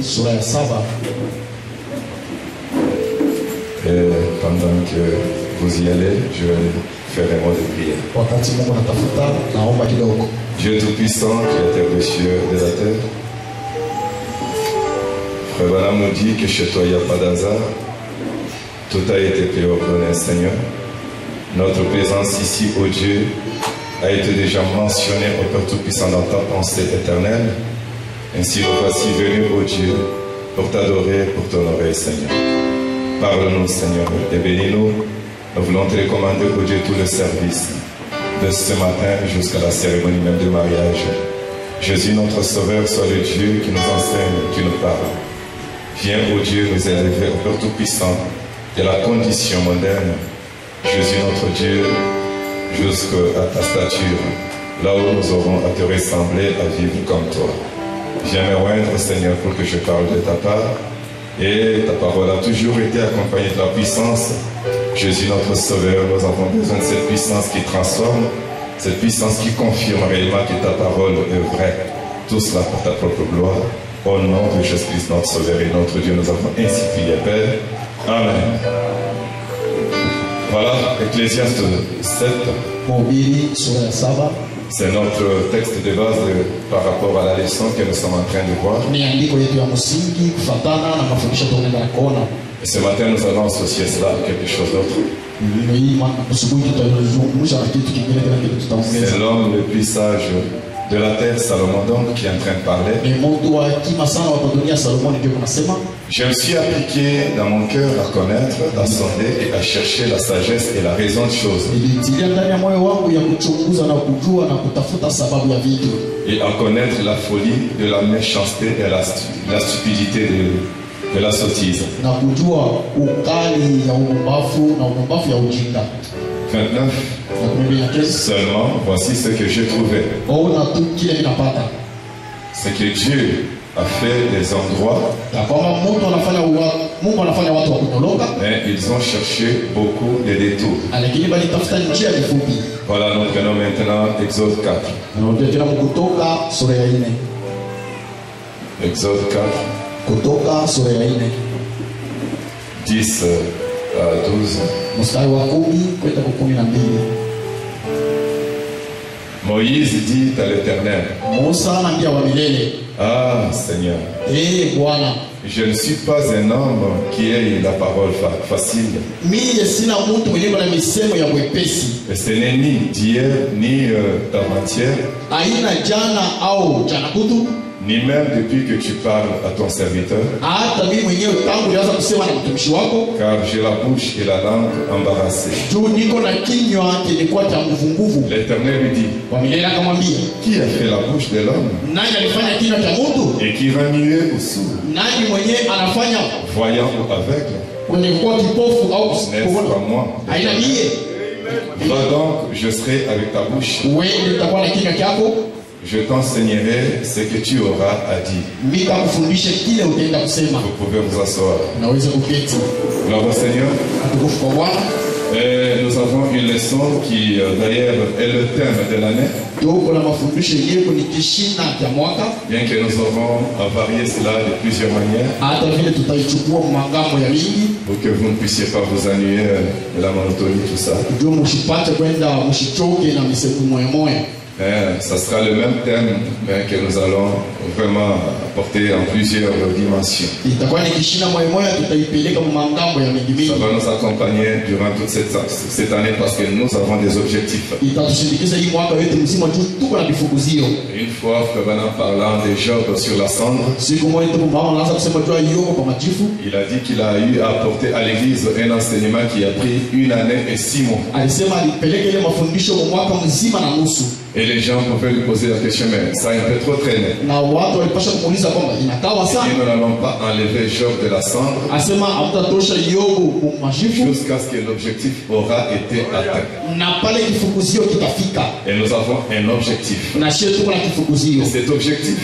Sura ya 7. Et pendant que vous y allez, je vais faire un mot de prière. Wakati Mungu anatafuta, naomba kidogo. Dieu Tout-Puissant, Créateur des cieux et de la terre, Frère Branham nous dit que chez toi il n'y a pas d'hasard. Tout a été préordonné, Seigneur. Notre présence ici, ô Dieu, a été déjà mentionnée au Père Tout-Puissant dans ta pensée éternelle. Ainsi nous voici venus, ô Dieu, pour t'adorer, pour t'honorer, Seigneur. Parle-nous, Seigneur, et bénis-nous. Nous voulons te recommander, ô Dieu, tout le service de ce matin jusqu'à la cérémonie même de mariage. Jésus, notre Sauveur, soit le Dieu qui nous enseigne, qui nous parle. Viens, ô Dieu, nous élever au Père Tout-Puissant de la condition moderne. Jésus, notre Dieu, jusqu'à ta stature, là où nous aurons à te ressembler, à vivre comme toi. Viens me joindre, Seigneur, pour que je parle de ta part. Et ta parole a toujours été accompagnée de la puissance. Jésus, notre Sauveur, nous avons besoin de cette puissance qui transforme, cette puissance qui confirme réellement que ta parole est vraie. Tout cela pour ta propre gloire. Au nom de Jésus-Christ, notre Sauveur et notre Dieu, nous avons ainsi prié, Père. Amen. Voilà, Ecclésiaste 7. Mhubiri sura ya 7. C'est notre texte de base par rapport à la leçon que nous sommes en train de voir. Ni andiko yetu ya msingi kufuatana na mafundisho tunaenda kuona. Et ce matin, nous allons associer cela à quelque chose d'autre. C'est l'homme le plus sage de la terre, Salomon, donc, qui est en train de parler. Je me suis appliqué dans mon cœur à connaître, à sonder et à chercher la sagesse et la raison de choses. Et à connaître la folie de la méchanceté et la stupidité de la sottise. 29. Seulement, voici ce que j'ai trouvé. C'est que Dieu a fait des endroits, mais ils ont cherché beaucoup de détours. Voilà, nous prenons maintenant Exode 4. Exode 4. 10 à 12. Moïse dit à l'Éternel: Ah Seigneur, je ne suis pas un homme qui ait la parole facile. Et ce n'est ni d'hier ni d'avant-hier, ni même depuis que tu parles à ton serviteur, car j'ai la bouche et la langue embarrassées. L'Éternel lui dit: Qui a fait la bouche de l'homme et qui rend muet ou sourd, voyant ou aveugle? N'est-ce pas moi? Va donc, je serai avec ta bouche. Je t'enseignerai ce que tu auras à dire. Vous pouvez vous asseoir. Gloire au Seigneur. Et nous avons une leçon qui d'ailleurs est le thème de l'année. Bien que nous avons varié cela de plusieurs manières, pour que vous ne puissiez pas vous ennuyer de la monotonie, tout ça. Ça sera le même thème, mais que nous allons vraiment apporter en plusieurs dimensions. Ça va nous accompagner durant toute cette année parce que nous avons des objectifs. Et une fois, Frère Branham parlant de Job sur la cendre, il a dit qu'il a eu à apporter à l'église un enseignement qui a pris 1 année et 6 mois. Et les gens pouvaient lui poser la question: mais ça a un peu trop traîné. Et nous n'allons pas enlever Job de la cendre jusqu'à ce que l'objectif aura été atteint. Et nous avons un objectif. Et cet objectif,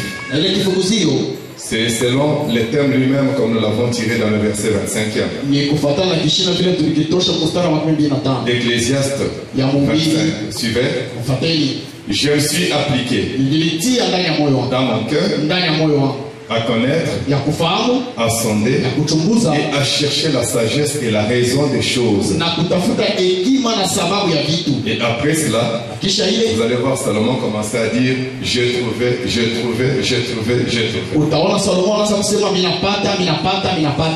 c'est selon les termes lui-même, comme nous l'avons tiré dans le verset 25e. D'Ecclésiaste 25. Suivez. Je me suis appliqué dans mon cœur à connaître, ya kufahamu, à sonder ya kuchunguza et à chercher la sagesse et la raison des choses. na kutafuta hekima na sababu ya vitu. Et après cela, Kisha ile vous allez voir Salomon commencer à dire j'ai trouvé, j'ai trouvé, j'ai trouvé, j'ai trouvé. utaona Salomo anaanza kusema minapata.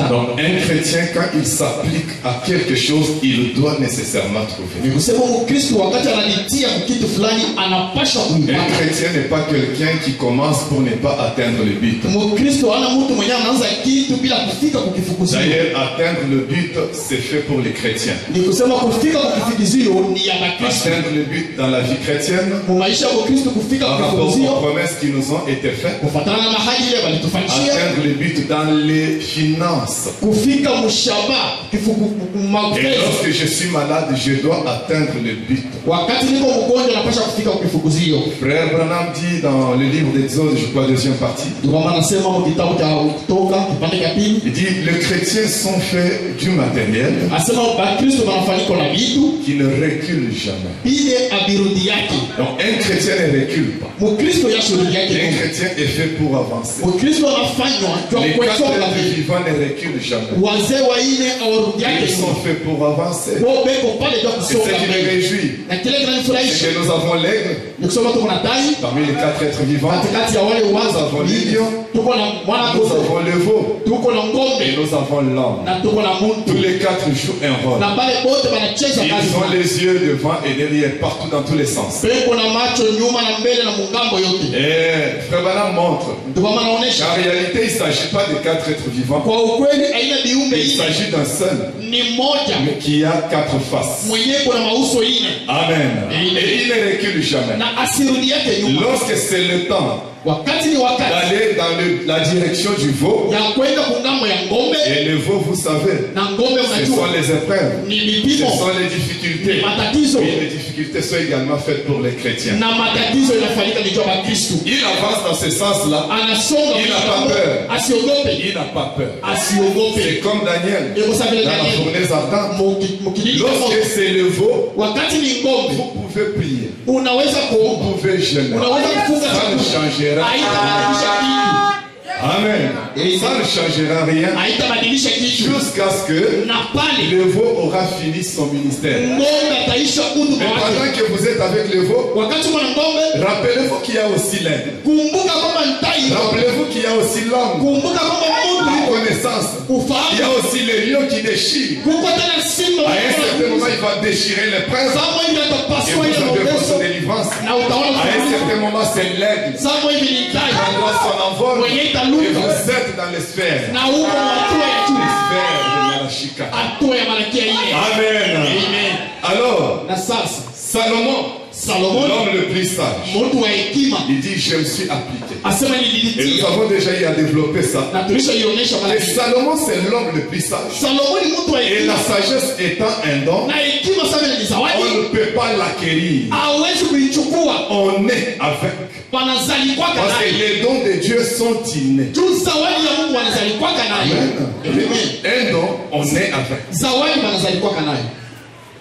Donc un chrétien, quand il s'applique à quelque chose, il doit nécessairement trouver. Ni kusema Mkristo wakati analitia kitu fulani anapasha Un kuipata. chrétien n'est pas quelqu'un qui commence pour ne pas atteindre le but. Mkristo hana mtu mwenyewe anaanza kitu bila kufika kukifukuzio. D'ailleurs, atteindre le but, c'est fait pour les chrétiens. Ni kusema kufika kukifukuzio ni ya Bakristo. Atteindre le but dans la vie chrétienne, Mu maisha ya Kristo kufika par rapport aux kukifukuzio promesses qui nous ont été faites, kufuatana na mahali ile walitufanyia. atteindre le but dans les finances. Kufika mushaba kifuku Et mafezi. lorsque je suis malade, je dois atteindre le but. Wakati niko mgonjwa napasha kufika kukifukuzio. Frère Branham dit dans le livre d'Exode, je crois deuxième partie, Ndio maana nasema mu kitabu cha Kutoka kipande cha pili il dit les chrétiens sont faits du matériel asema Bakristo wanafanyika na vitu qui ne recule jamais. ile abirudi yake. Donc un chrétien ne recule pas. Mkristo yashurudi Un yake. chrétien est fait pour avancer. Mkristo anafanywa kwa Les quatre kuchoka êtres vile. vivants ne reculent jamais. Wazee wa ine awarudi yake. Ils sont faits pour avancer. Wao beko pale ndio Et ce kusonga qui me mbele. réjouit, Na kile c'est kinanifurahisha que nous avons l'aigle ni kusema tuko na tai parmi les quatre êtres vivants. katikati ya wale Nous waza avons le lion, tuko na mwana nous kondoo, avons le veau tuko na et ngombe nous avons l'homme. na tuko na Tous muntu les quatre jouent un rôle. na bale bote banacheza kazi. Ils ont les yeux devant et derrière, partout dans tous les sens. Beko na macho nyuma na mbele na mungambo yote. Et Frère Branham montre Ndio maana naonesha qu'en réalité, il ne s'agit pas de quatre êtres vivants, kwa ukweli aina viumbe il hii s'agit d'un seul, ni moja mais qui a quatre faces. mwenyewe kuna mauso ine Amen. Et il ne recule jamais. na asirudi yake nyuma. Lorsque c'est le temps Wakati ni wakati d'aller dans la direction du veau, ya kwenda kungambo ya ngombe et le veau, vous savez, na ngombe, ce unajua sont les épreuves, ni ce vipimo sont les difficultés. matatizo Et les difficultés sont également faites pour les chrétiens. na matatizo inafanyika ni kwa Kristo. Il avance dans ce sens-là, Anasonga Il n'a bila pas hofu, peur. asiogope, il n'a pas peur. asiogope. C'est comme Daniel Eko sawa vile dans la Danieli fournaise ardente. mukilili Lorsque c'est le veau, wakati ni ngombe vous pouvez prier, unaweza vous kuomba, pouvez jeûner. unaweza kufunga Ça ne changera rien. haitabadilisha kitu, Amen. Ça ne changera rien haitabadilisha kitu jusqu'à ce que na pale le veau aura fini son ministère. ngombe ataisha huduma Mais wake. pendant que vous êtes avec le veau, Wakati mwana ngombe rappelez-vous qu'il y a aussi l'aigle. kumbuka kwamba ntai, Rappelez-vous qu'il y a aussi l'homme, kumbuka kwamba la Mungu connaissance. Il y ufahamu, a aussi le lion qui déchire. kuko tena simba À un certain moment, il va déchirer les princes. Samo hivi Et atapasua vous ile avez votre maonezo délivrance. na utaona À un certain moment, c'est l'aigle qui Samo hivi ni ntai prendra son envol. mwenye Et italuka vous êtes dans les sphères. na huko hatua ya juu, Les sphères de Malachika. hatua ya malakia ile. Amen. Amen. Alors, Na sasa Salomon, Salomoni l'homme le plus sage, mtu wa hekima il dit je me suis appliqué. asema Et nous nililitia avons déjà eu à développer ça. na tulishaionyesha mara Et nyingi. Salomon, c'est l'homme le plus sage. Salomoni mtu wa Et hekima la sagesse étant un don, na hekima sana ni on zawadi, ne peut pas l'acquérir. hawezi kuichukua, On est avec. wanazalikwaka Parce que nayo. les dons de Dieu sont innés. Tu zawadi ya Mungu wanazalikwaka nayo. Amen. Amen. Un don, on est avec. Zawadi wanazalikwaka nayo.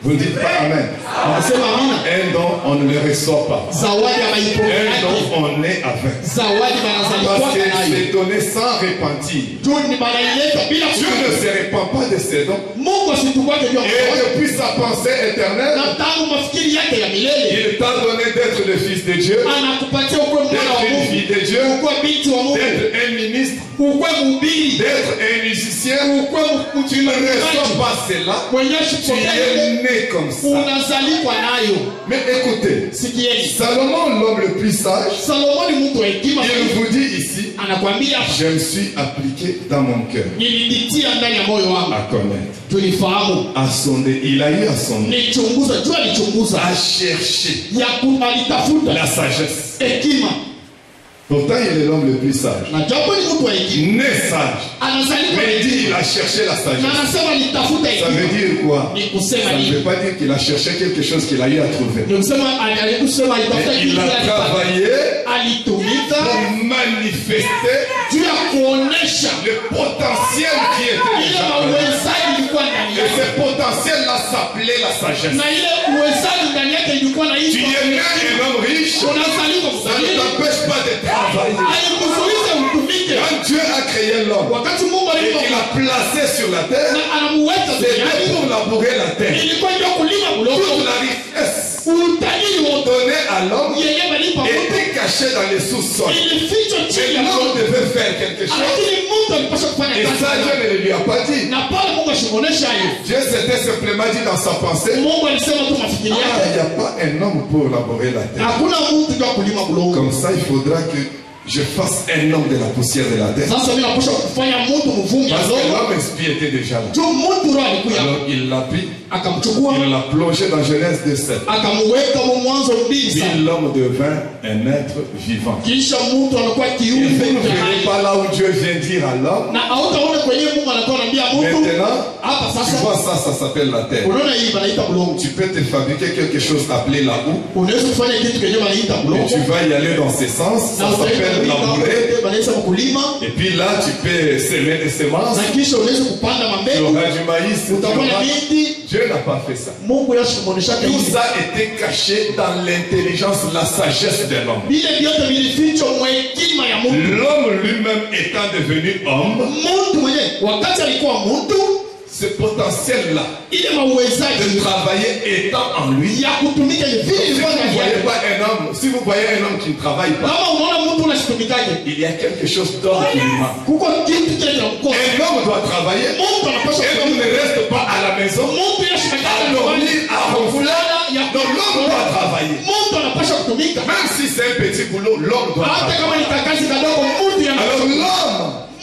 Vous ne dites pas Amen. Wanasema amina. Un don, on ne le reçoit pas. Zawadi ya Un maipokea don, yake. on est avec. Zawadi Parce wanazalikwaka que nayo. c'est donné sans repentir. Tu ni banaileta bila Dieu ne kutubu. se répand pas de ses dons. Mungu asitukwake juu ya Et mkono. depuis sa pensée éternelle, Na tangu mafikiri yake ya milele il t'a donné d'être le Fils de Dieu, anakupatia ukuwe mwana wa d'être une Mungu, fille de Dieu, ukuwe binti wa Mungu, d'être un ministre, ukuwe mhubiri, d'être un musicien. ukuwe Tu ne reçois pas cela. mwenye Tu kupokea es ile né comme ça. unazalikwa nayo. Mais écoutez, Sikieni, Salomon, l'homme le plus sage, Salomoni mtu wa hekima il vous dit ici, anakwambia je me suis appliqué dans mon cœur nililitia ndani ya moyo wangu. à connaître, Tulifahamu, à sonder. Il a eu à sonder, nichunguza, jua alichunguza à chercher ya alitafuta la sagesse. hekima, Pourtant, il est l'homme le plus sage. na japo ni mtu wa hekima Né sage. anazalikwa Mais il dit hekima, il a cherché la na sagesse. anasema alitafuta Ça veut hekima. dire quoi? Ni Ça kusema ne nini? veut pas dire qu'il a cherché quelque chose qu'il a eu à trouver. Ni kusema alikusema alitafuta Mais il kitu a alipata, travaillé alitumika pour manifester juu ya kuonesha le potentiel qui était ile déjà en lui. uwezaji ilikuwa ndani Et yake, ce potentiel-là s'appelait la sagesse. na ile uwezaji ndani yake ilikuwa na Tu hiyo. es né un homme riche, Unazaliwa ça ne mzaliwa, t'empêche pas de travailler. haikuzuiza utumike. Quand Dieu a créé l'homme wakati Mungu et qu'il a placé sur la terre, na anamuweka c'était duniani pour labourer la terre. ilikuwa ndio kulima Toute bulongo la richesse utajiri wote donnée à l'homme yenye balipa mtu était cachée dans les sous-sols. ilifichwa Et chini ya l'homme mtu devait faire quelque chose. lakini mtu alipaswa kufanya Et kazi ça, Dieu ne le lui a pas dit. na pale Mungu ashimuonesha hiyo Dieu s'était simplement dit dans sa pensée, Mungu alisema tu mafikiri il yake n'y a pas un homme pour labourer la terre. hakuna mtu ndio kulima bulongo Comme ça, il faudra que je fasse un homme de la poussière de la terre. sasa mimi napaswa kufanya mtu mvumi ya Parce que udongo l'homme esprit était déjà là. tu mtu roho alikuya Alors il l'a pris, akamchukua il l'a plongé dans Genèse 2:7. akamuweka mu Mwanzo 2 Puis sana l'homme devint un être vivant. kisha mtu anakuwa Et kiumbe vous ne verrez hai pas là où Dieu vient dire à l'homme. na hautaona kwenye Mungu anakuwa anambia mtu Maintenant, hapa tu sasa vois ça, ça s'appelle la terre. unaona hii banaita bulongo Tu peux te fabriquer quelque chose appelé la houe. unaweza kufanya kitu kenye banaita Et bulongo tu vas y aller dans ce sens. Ça na s'appelle labourer. banaita kulima Et puis là, tu peux semer des semences. na kisha unaweza kupanda Tu mambegu auras du maïs. tu utakuwa na auras- miti Dieu n'a pas fait ça. Mungu yashikuonesha Tout hivi ça était caché dans l'intelligence, la sagesse de l'homme. vile vyote vilifichwa mwa hekima ya Mungu L'homme lui-même étant devenu homme, mtu mwenyewe wakati alikuwa mtu ce potentiel-là ile de mauwezaji travailler étant en lui. ya kutumika hivi Si ilikuwa vous ne ndani voyez yake. pas un homme, si vous voyez un homme qui ne travaille pas, Kama unaona mtu unasitumikaje il y a quelque chose d'homme qui lui manque. kuko kitu kile kinamkosa Un homme doit travailler. mtu anapaswa Un homme ne reste pas à la maison mtu à yashikakana dormir, à ronfler. ya Donc l'homme doit travailler. mtu anapaswa kutumika Même si c'est un petit boulot, l'homme doit hata travailler. kama ni kakazi kadogo mtu Alors yanapaswa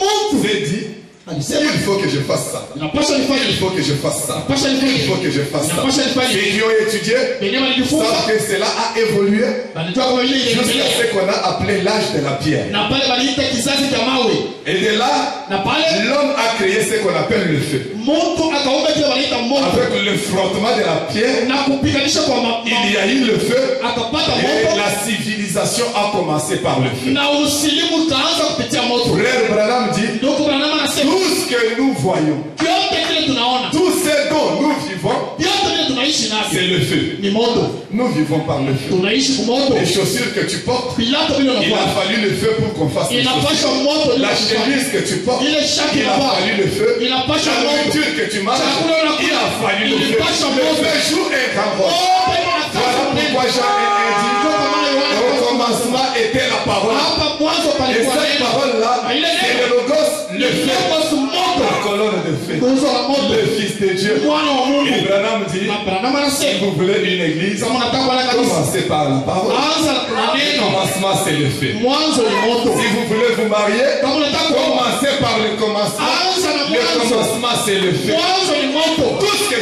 l'homme s'est dit, alisema il faut que je fasse ça. inapaswa nifanye Il faut que je fasse ça. inapaswa Il nifanye faut que je fasse ça. inapaswa nifanye Ceux qui ont étudié wenyewe walijifunza savent que cela a évolué wanajua kama vile jusqu'à inaendelea ce qu'on a appelé l'âge de la pierre. na pale waliita kizazi cha mawe Et de là, na pale l'homme a créé ce qu'on appelle le feu. mtu akaumba kile wanaita moto Avec le frottement de la pierre, na kupiganisha kwa il y a eu le feu akapata et moto la civilisation a commencé par le feu. na usilimu utaanza kupitia moto Frère Branham dit, ndugu Branham anasema tout ce que nous voyons, vyote kile tunaona tout ce dont nous vivons, vyote vile tunaishi c'est navyo le feu. ni moto Nous vivons par le feu. tunaishi kwa moto Les chaussures que tu portes, vilato vile il a unavaa fallu le feu pour qu'on fasse les inapasha chaussures. moto ili La kufanya. chemise que tu portes, ile shati il a unavaa fallu le feu. inapasha La moto nourriture que tu manges, Chakula unakula. il a fallu le feu. Ilipasha Le moto. feu joue un grand rôle. Wote wanakaza Voilà maneno. pourquoi Jean a dit, Ndio kwa maana Yohana au akasema, commencement était la parole. hapa mwanzo Et palikuwa cette neno parole-là, Na ile c'est neno le logos, le feu, lilikuhusu moto la colonne de feu, nguzo la moto le Fils de Dieu. mwana wa Et Mungu Branham dit, na Branham si anasema vous voulez une église, kama unataka kuwa na kanisa commencez par la parole. anza na Le neno commencement, c'est le feu. mwanzo ni moto Si vous voulez vous marier, kama unataka kuoa commencez par le commencement. anza na Le mwanzo commencement, c'est le feu. mwanzo ni moto Tout ce que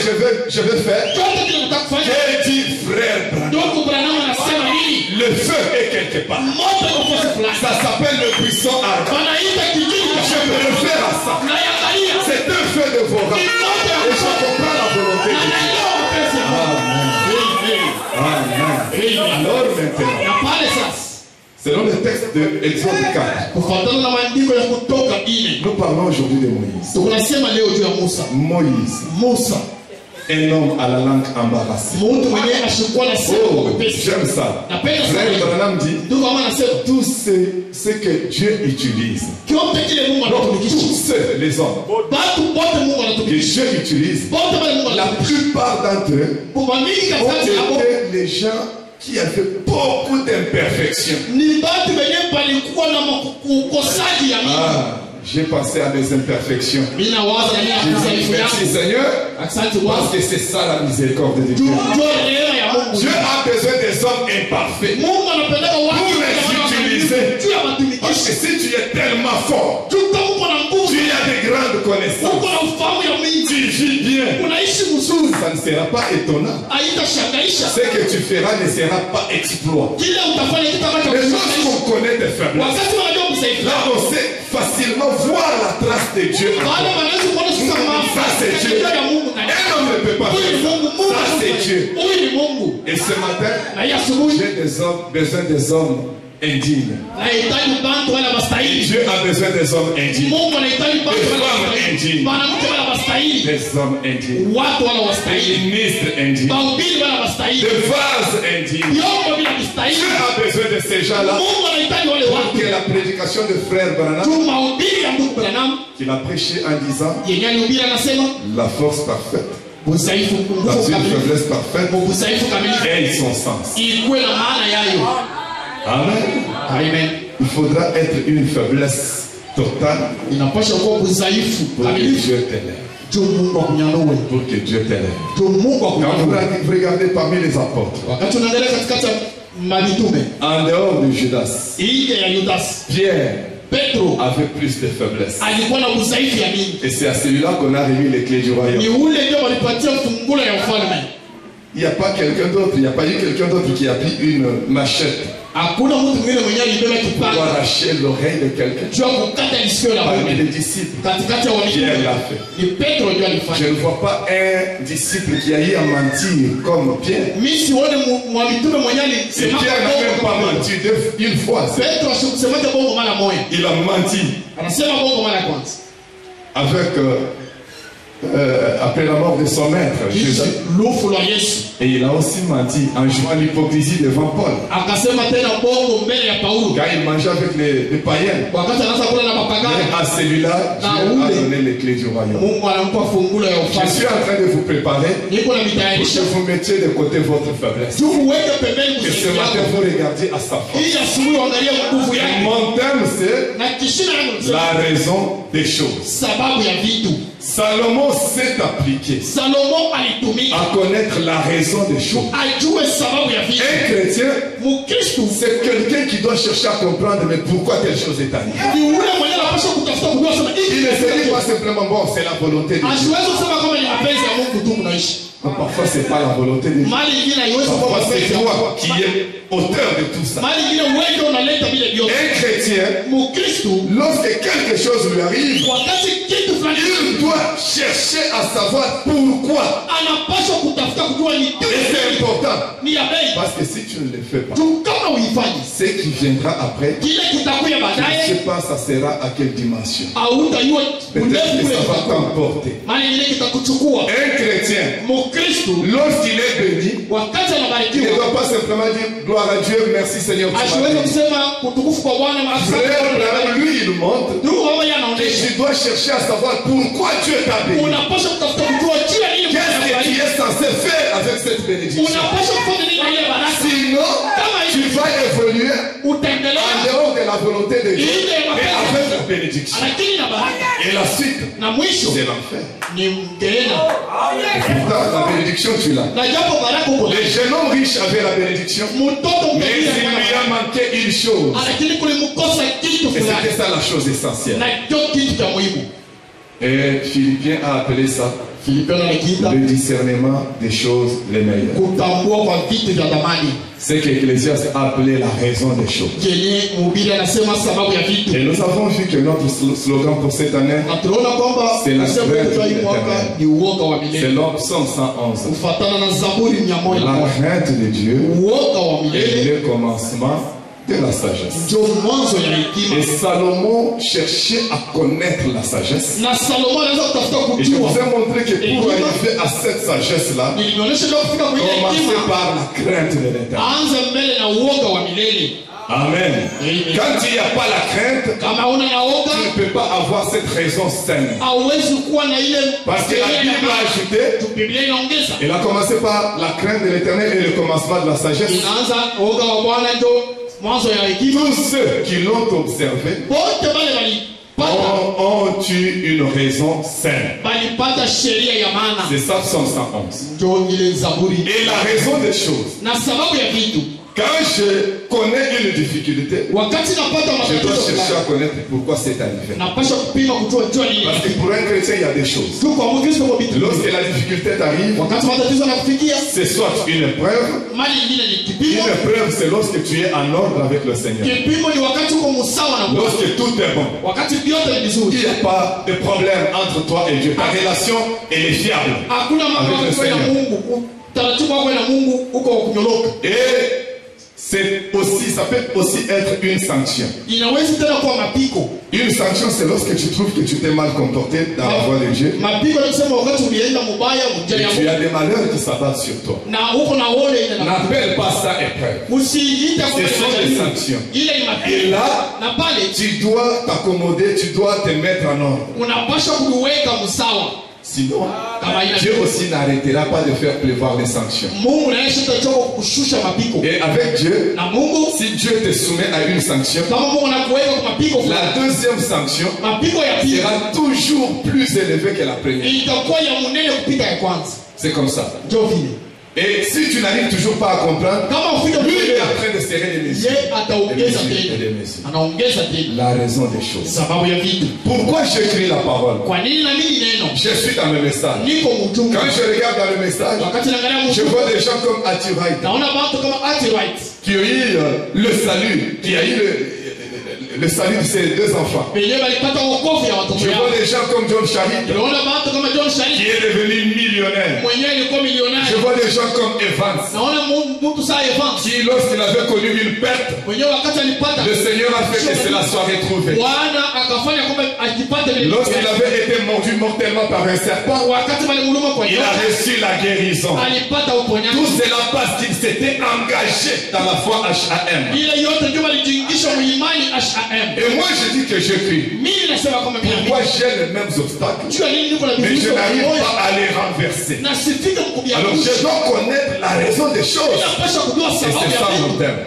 je veux faire, chote kile unataka kufanya j'ai dit frère Branham. ndugu Branham anasema nini Le feu est quelque part. moto iko kwa fulani Ça s'appelle le buisson ardent. wanaita kijiji Je me réfère à ça. na yangalia C'est un feu de vos rangs. ni moto ya Et je comprends la volonté na de Dieu. naelewa mapenzi ya Mungu Amen. Alors maintenant, na pale sasa selon le texte de Exode 4, kufuatana na maandiko ya Kutoka 4 nous parlons aujourd'hui de Moïse. tunasema leo juu ya Musa Moïse, un homme à la langue embarrassée. mtu mwenyewe ashikuwa na sema kwa Oh, pepesi j'aime ça. napenda Frère sana Branham dit, ndugu kama anasema tout ce que Dieu utilise, kiote kile Mungu donc anatumikisha tous ceux, les hommes, watu wote Mungu que anatumikisha Dieu utilise, wote wale Mungu la anatumikisha plupart d'entre eux kwa mingi ont katikati hapo été les gens qui avaient beaucoup d'imperfections. ni batu wenyewe palikuwa na ukosaji ya mimi J'ai pensé à mes imperfections. mimi nawaza na J'ai mimi dit, merci yangu Seigneur, asante parce Bwana que c'est ça la miséricorde de Dieu. ndio neema ya Mungu Dieu a besoin des hommes imparfaits. Mungu anapenda watu Pour les utiliser. tu ya Parce matumikisho que si tu es tellement fort, tuko na nguvu tu as de grandes uko connaissances, na ufahamu ya mingi tu vis bien, unaishi mzuri ça ne sera pas étonnant. haitashangaisha Ce que tu feras ne sera pas exploit. kile utafanya kitu ambacho Mais lorsqu'on connaît tes faiblesses, wakati wanajua msaidia là on sait facilement voir la trace de Dieu. en baada toi. wanaweza kuona sasa Ça c'est Dieu. ya Mungu ndani Un homme ne peut pas huyu ni faire Mungu Mungu ça. Ça c'est Dieu. huyu ni Mungu Et ce matin, na hii asubuhi j'ai besoin des hommes indignes. Anahitaji bantu wale wastahili. Dieu a besoin des hommes indignes. Mungu anahitaji bantu wale wastahili. Wanawake wale wastahili. Des hommes indignes. Watu wale Des wastahili. ministres indignes. Mahubiri wale wastahili. Des vases indignes. Vyombo vile vistahili. Dieu a besoin de ces gens-là. Mungu anahitaji wale Pour watu. que la prédication de frère Branham, Tu mahubiri ya ndugu Branham qu'il a prêché en disant yenye alihubiri anasema la force parfaite, udhaifu dans nguvu une kamilifu. faiblesse parfaite, Udhaifu kamilifu ait son sens. ikuwe na maana yayo. Amen. Amen. Il faudra être une faiblesse totale Inapaswa kuwa udhaifu pour que kamilifu. Dieu t'élève. Tu Mungu akunyanyue. Pour que Dieu t'élève. Tu Mungu Quand akunyanyue. vous regardez parmi les apôtres, Wakati unaangalia katikati ya mitume en dehors de Judas, nje ya Yudas, Pierre Petro avait plus de faiblesse. alikuwa na udhaifu ya mingi. Et c'est à celui-là qu'on a remis les clés du Ni royaume. ule ndio walipatia fungulo ya ufalme. Il n'y a pas quelqu'un d'autre, il n'y a pas eu quelqu'un d'autre qui a pris une machette Hakuna mtu mwingine mwenye alibeba pour kipanga arracher l'oreille de quelqu'un. juu ya kukata lisikio la Parmi Mungu. les disciples, Katikati ya Pierre wamitume l'a fait. ni Petro ndio Je alifanya. ne vois pas un disciple qui a eu à mentir comme Pierre. Mimi sione mwamitume mwenye Et alisema Pierre n'a même pas bongo. menti une fois. Petro asikusemaje bongo mara moja. Il a menti Anasema bongo mara ya kwanza. avec, après la mort de son maître, Jésus. Lufu la Yesu. Et il a aussi menti en jouant l'hypocrisie devant Paul. Akasema tena bongo mbele ya Paulo. Quand il mangeait avec les païens. Wakati anaanza kula na Mais mapagani, à celui-là, Dieu a donné les clés du royaume. Mungu anampa fungulo ya Je suis ufalme. en train de vous préparer Niko na pour que mitayarisha. vous mettiez de côté votre faiblesse. Tu uweke pembeni Que ce mzigo matin, wako. vous regardiez à sa force. Ili asubuhi uangalie nguvu yake. Mon thème, c'est Na kishina yangu la raison des choses. sababu ya vitu. Salomon s'est appliqué Salomo alitumika à connaître la raison des choses. ajue sababu ya vitu. Un chrétien, Mkristo c'est quelqu'un qui doit chercher à comprendre mais pourquoi telle chose est arrivée. ni ule mwenye anapaswa kutafuta kujua sema Il ne se dit pas simplement bon, c'est la volonté de Dieu. asiwezi kusema kama ni mapenzi ya Mungu tu mnaishi. Mais parfois, c'est pas la volonté de Dieu. Mali nyingine haiwezi kuwa Parfois, mapenzi c'est ya toi Mungu. qui es auteur de tout ça. Mali nyingine wewe unaleta vile vyote. Un chrétien, Mkristo lorsque quelque chose lui arrive, wakati kitu fulani il doit chercher à savoir pourquoi. anapaswa kutafuta kujua ni Et c'est important. ni ya bei. Parce que si tu ne le fais pas, Tu kama uifanyi ce qui viendra après, kile kitakuya je ne baadaye sais pas ça sera à quelle dimension. hautajua Peut-être urefu que kule ça va kitakuwa. t'emporter. Mali nyingine kitakuchukua. Un chrétien, Mkristo lorsqu'il est béni, wakati il ne anabarikiwa doit pas simplement dire gloire à Dieu, merci Seigneur. tu m'as asiweze béni. kusema kutukufu kwa Bwana na Frère Branham, lui, il montre ndugu baba et anaonesha tu dois chercher à savoir pourquoi Dieu t'a béni. unapaswa kutafuta kujua kila nini Qu'est-ce que tu es censé faire avec cette bénédiction? unapaswa kufanya nini na ile baraka. Sinon, tu vas évoluer en Utaendelea dehors de la volonté de Dieu et avec la bénédiction. lakini na baraka Et la suite, na mwisho c'est l'enfer. ni mgeena. Pourtant, la bénédiction, tu l'as. Na japo baraka uko Le jeune homme riche avait la bénédiction, mtoto mais il mtajiri lui a manqué une chose. lakini kulimkosa kitu Et fulani c'était ça la chose essentielle. na ndio kitu cha muhimu. Et Philippiens a appelé ça Filipiano anakiita le discernement des choses les meilleures. kutambua kwa vitu vya thamani C'est qu'Ecclésiaste a appelé la raison des choses. kenye mhubiri anasema sababu ya vitu. Et nous avons vu que notre slogan pour cette année, Na tunaona kwamba C'est la nasema crainte kwa hii de mwaka l'Éternel. ni uoga wa c'est milele l'Psaume 111. kufuatana na Zaburi 101. La crainte de Dieu Uoga wa est milele le commencement de la sagesse. ndio mwanzo ya Et hekima. Salomon cherchait à connaître la sagesse. Na Salomo anaweza kutafuta Et je vous kujua. ai montré que pour arriver à cette sagesse-là, Nilionyesha leo kufika kwenye commencez hekima par la crainte de l'Éternel. aanze mbele na uoga wa milele. Amen. Amen. Quand il n'y a pas la crainte, Kama una na tu uoga ne peux pas avoir cette raison saine. hauwezi kuwa na ile Parce que la Bible a ajouté, Biblia inaongeza il a commencé par la crainte de l'Éternel et le commencement de la sagesse. inaanza uoga wa Bwana ndio mwanzo ya hekima. Tous ceux qui l'ont observé Wote wale walipata ont eu une raison saine. walipata sheria ya maana, C'est ça, Psaume 111. ndio ile Zaburi. Et la raison des choses, Na sababu ya vitu, quand je connais une difficulté, wakati napata je dois matatizo chercher à fulani, connaître pourquoi c'est arrivé. napaswa kupima kujua nini. Parce que pour un chrétien, il y a des choses. Tu kwa Mkristo kwa vitu. Lorsque la difficulté t'arrive, Wakati matatizo yanakufikia, c'est soit une épreuve. mali nyingine ni kipimo. Une épreuve, c'est lorsque tu es en ordre avec le Seigneur. Kipimo ni wakati uko msawa na Mungu. Lorsque tout est bon. Wakati vyote ni Il vizuri. n'y a pas de problème entre toi et Dieu. Ta relation, elle est fiable. Hakuna mambo Avec le yako na Seigneur. Mungu. Taratibu wako na Mungu uko wa kunyoroka. Et ça peut aussi être une sanction. Inaweza tena kuwa mapiko. Une sanction, c'est lorsque tu trouves que tu t'es mal comporté dans la voie de Dieu. Mapiko ni kusema wakati ulienda mubaya mjaya. Tu as des malheurs qui s'abattent sur toi. Na huko na wole ina. N'appelle pas ça épreuve. Usiita kwa Ce sont des sanctions. Ile ni mapiko. Et là, na pale tu dois t'accommoder, tu dois te mettre en ordre. Unapaswa kuweka msawa. Sinon, Dieu aussi n'arrêtera pas de faire pleuvoir les sanctions. Et avec Dieu, si Dieu te soumet à une sanction, la deuxième sanction sera toujours plus élevée que la première. C'est comme ça. Et si tu n'arrives toujours pas à comprendre, lui il est en train de serrer les mesures. La raison des choses. Pourquoi j'écris la parole? Je suis dans le message. Quand je regarde dans le message, je vois des gens comme Atiraït qui ont eu le salut, qui a eu le salut de ses deux enfants. Je vois des gens comme John Charit qui est devenu millionnaire. Je vois des gens comme Evans qui, lorsqu'il avait connu une perte, le Seigneur a fait que cela soit retrouvé. Lorsqu'il avait été mordu mortellement par un serpent, il a reçu la guérison. Tout cela parce qu'il s'était engagé dans la foi HAM. Et moi je dis que je crie. Pourquoi j'ai les mêmes obstacles, mais je n'arrive pas à les renverser? Alors je dois connaître la raison des choses. Et c'est ça mon thème.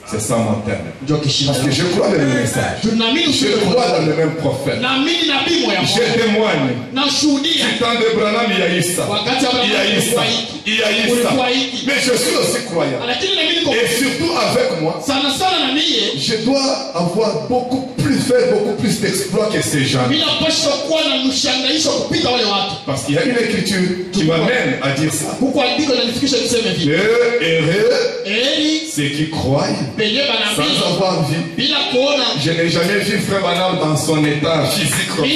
C'est ça mon thème. Parce que je crois dans le message. Je crois dans le même prophète. Je témoigne. Du temps de Branham, il y a eu ça. Il y a eu ça. Il y a eu ça. Mais je suis aussi croyant. Et surtout avec moi, je dois avoir faire beaucoup plus d'exploits que ces gens. Parce qu'il y a une écriture qui m'amène à dire ça. Heureux ceux qui croient sans avoir vu. Je n'ai jamais vu Frère Branham dans son état physique comme ça.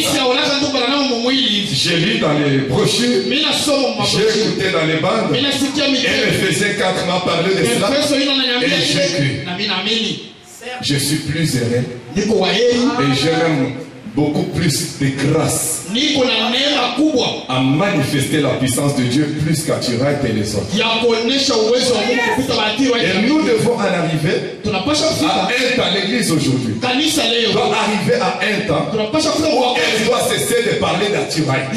J'ai lu dans les brochures, j'ai écouté dans les bandes, et Ephésiens 4 m'a parlé de cela, et j'ai cru. Je suis plus heureux, et j'ai même beaucoup plus de grâce à manifester la puissance de Dieu plus qu'Atiraït et les autres. Et nous devons en arriver à un temps, l'église aujourd'hui doit arriver à un temps où elle doit cesser de parler d'Atiraït, de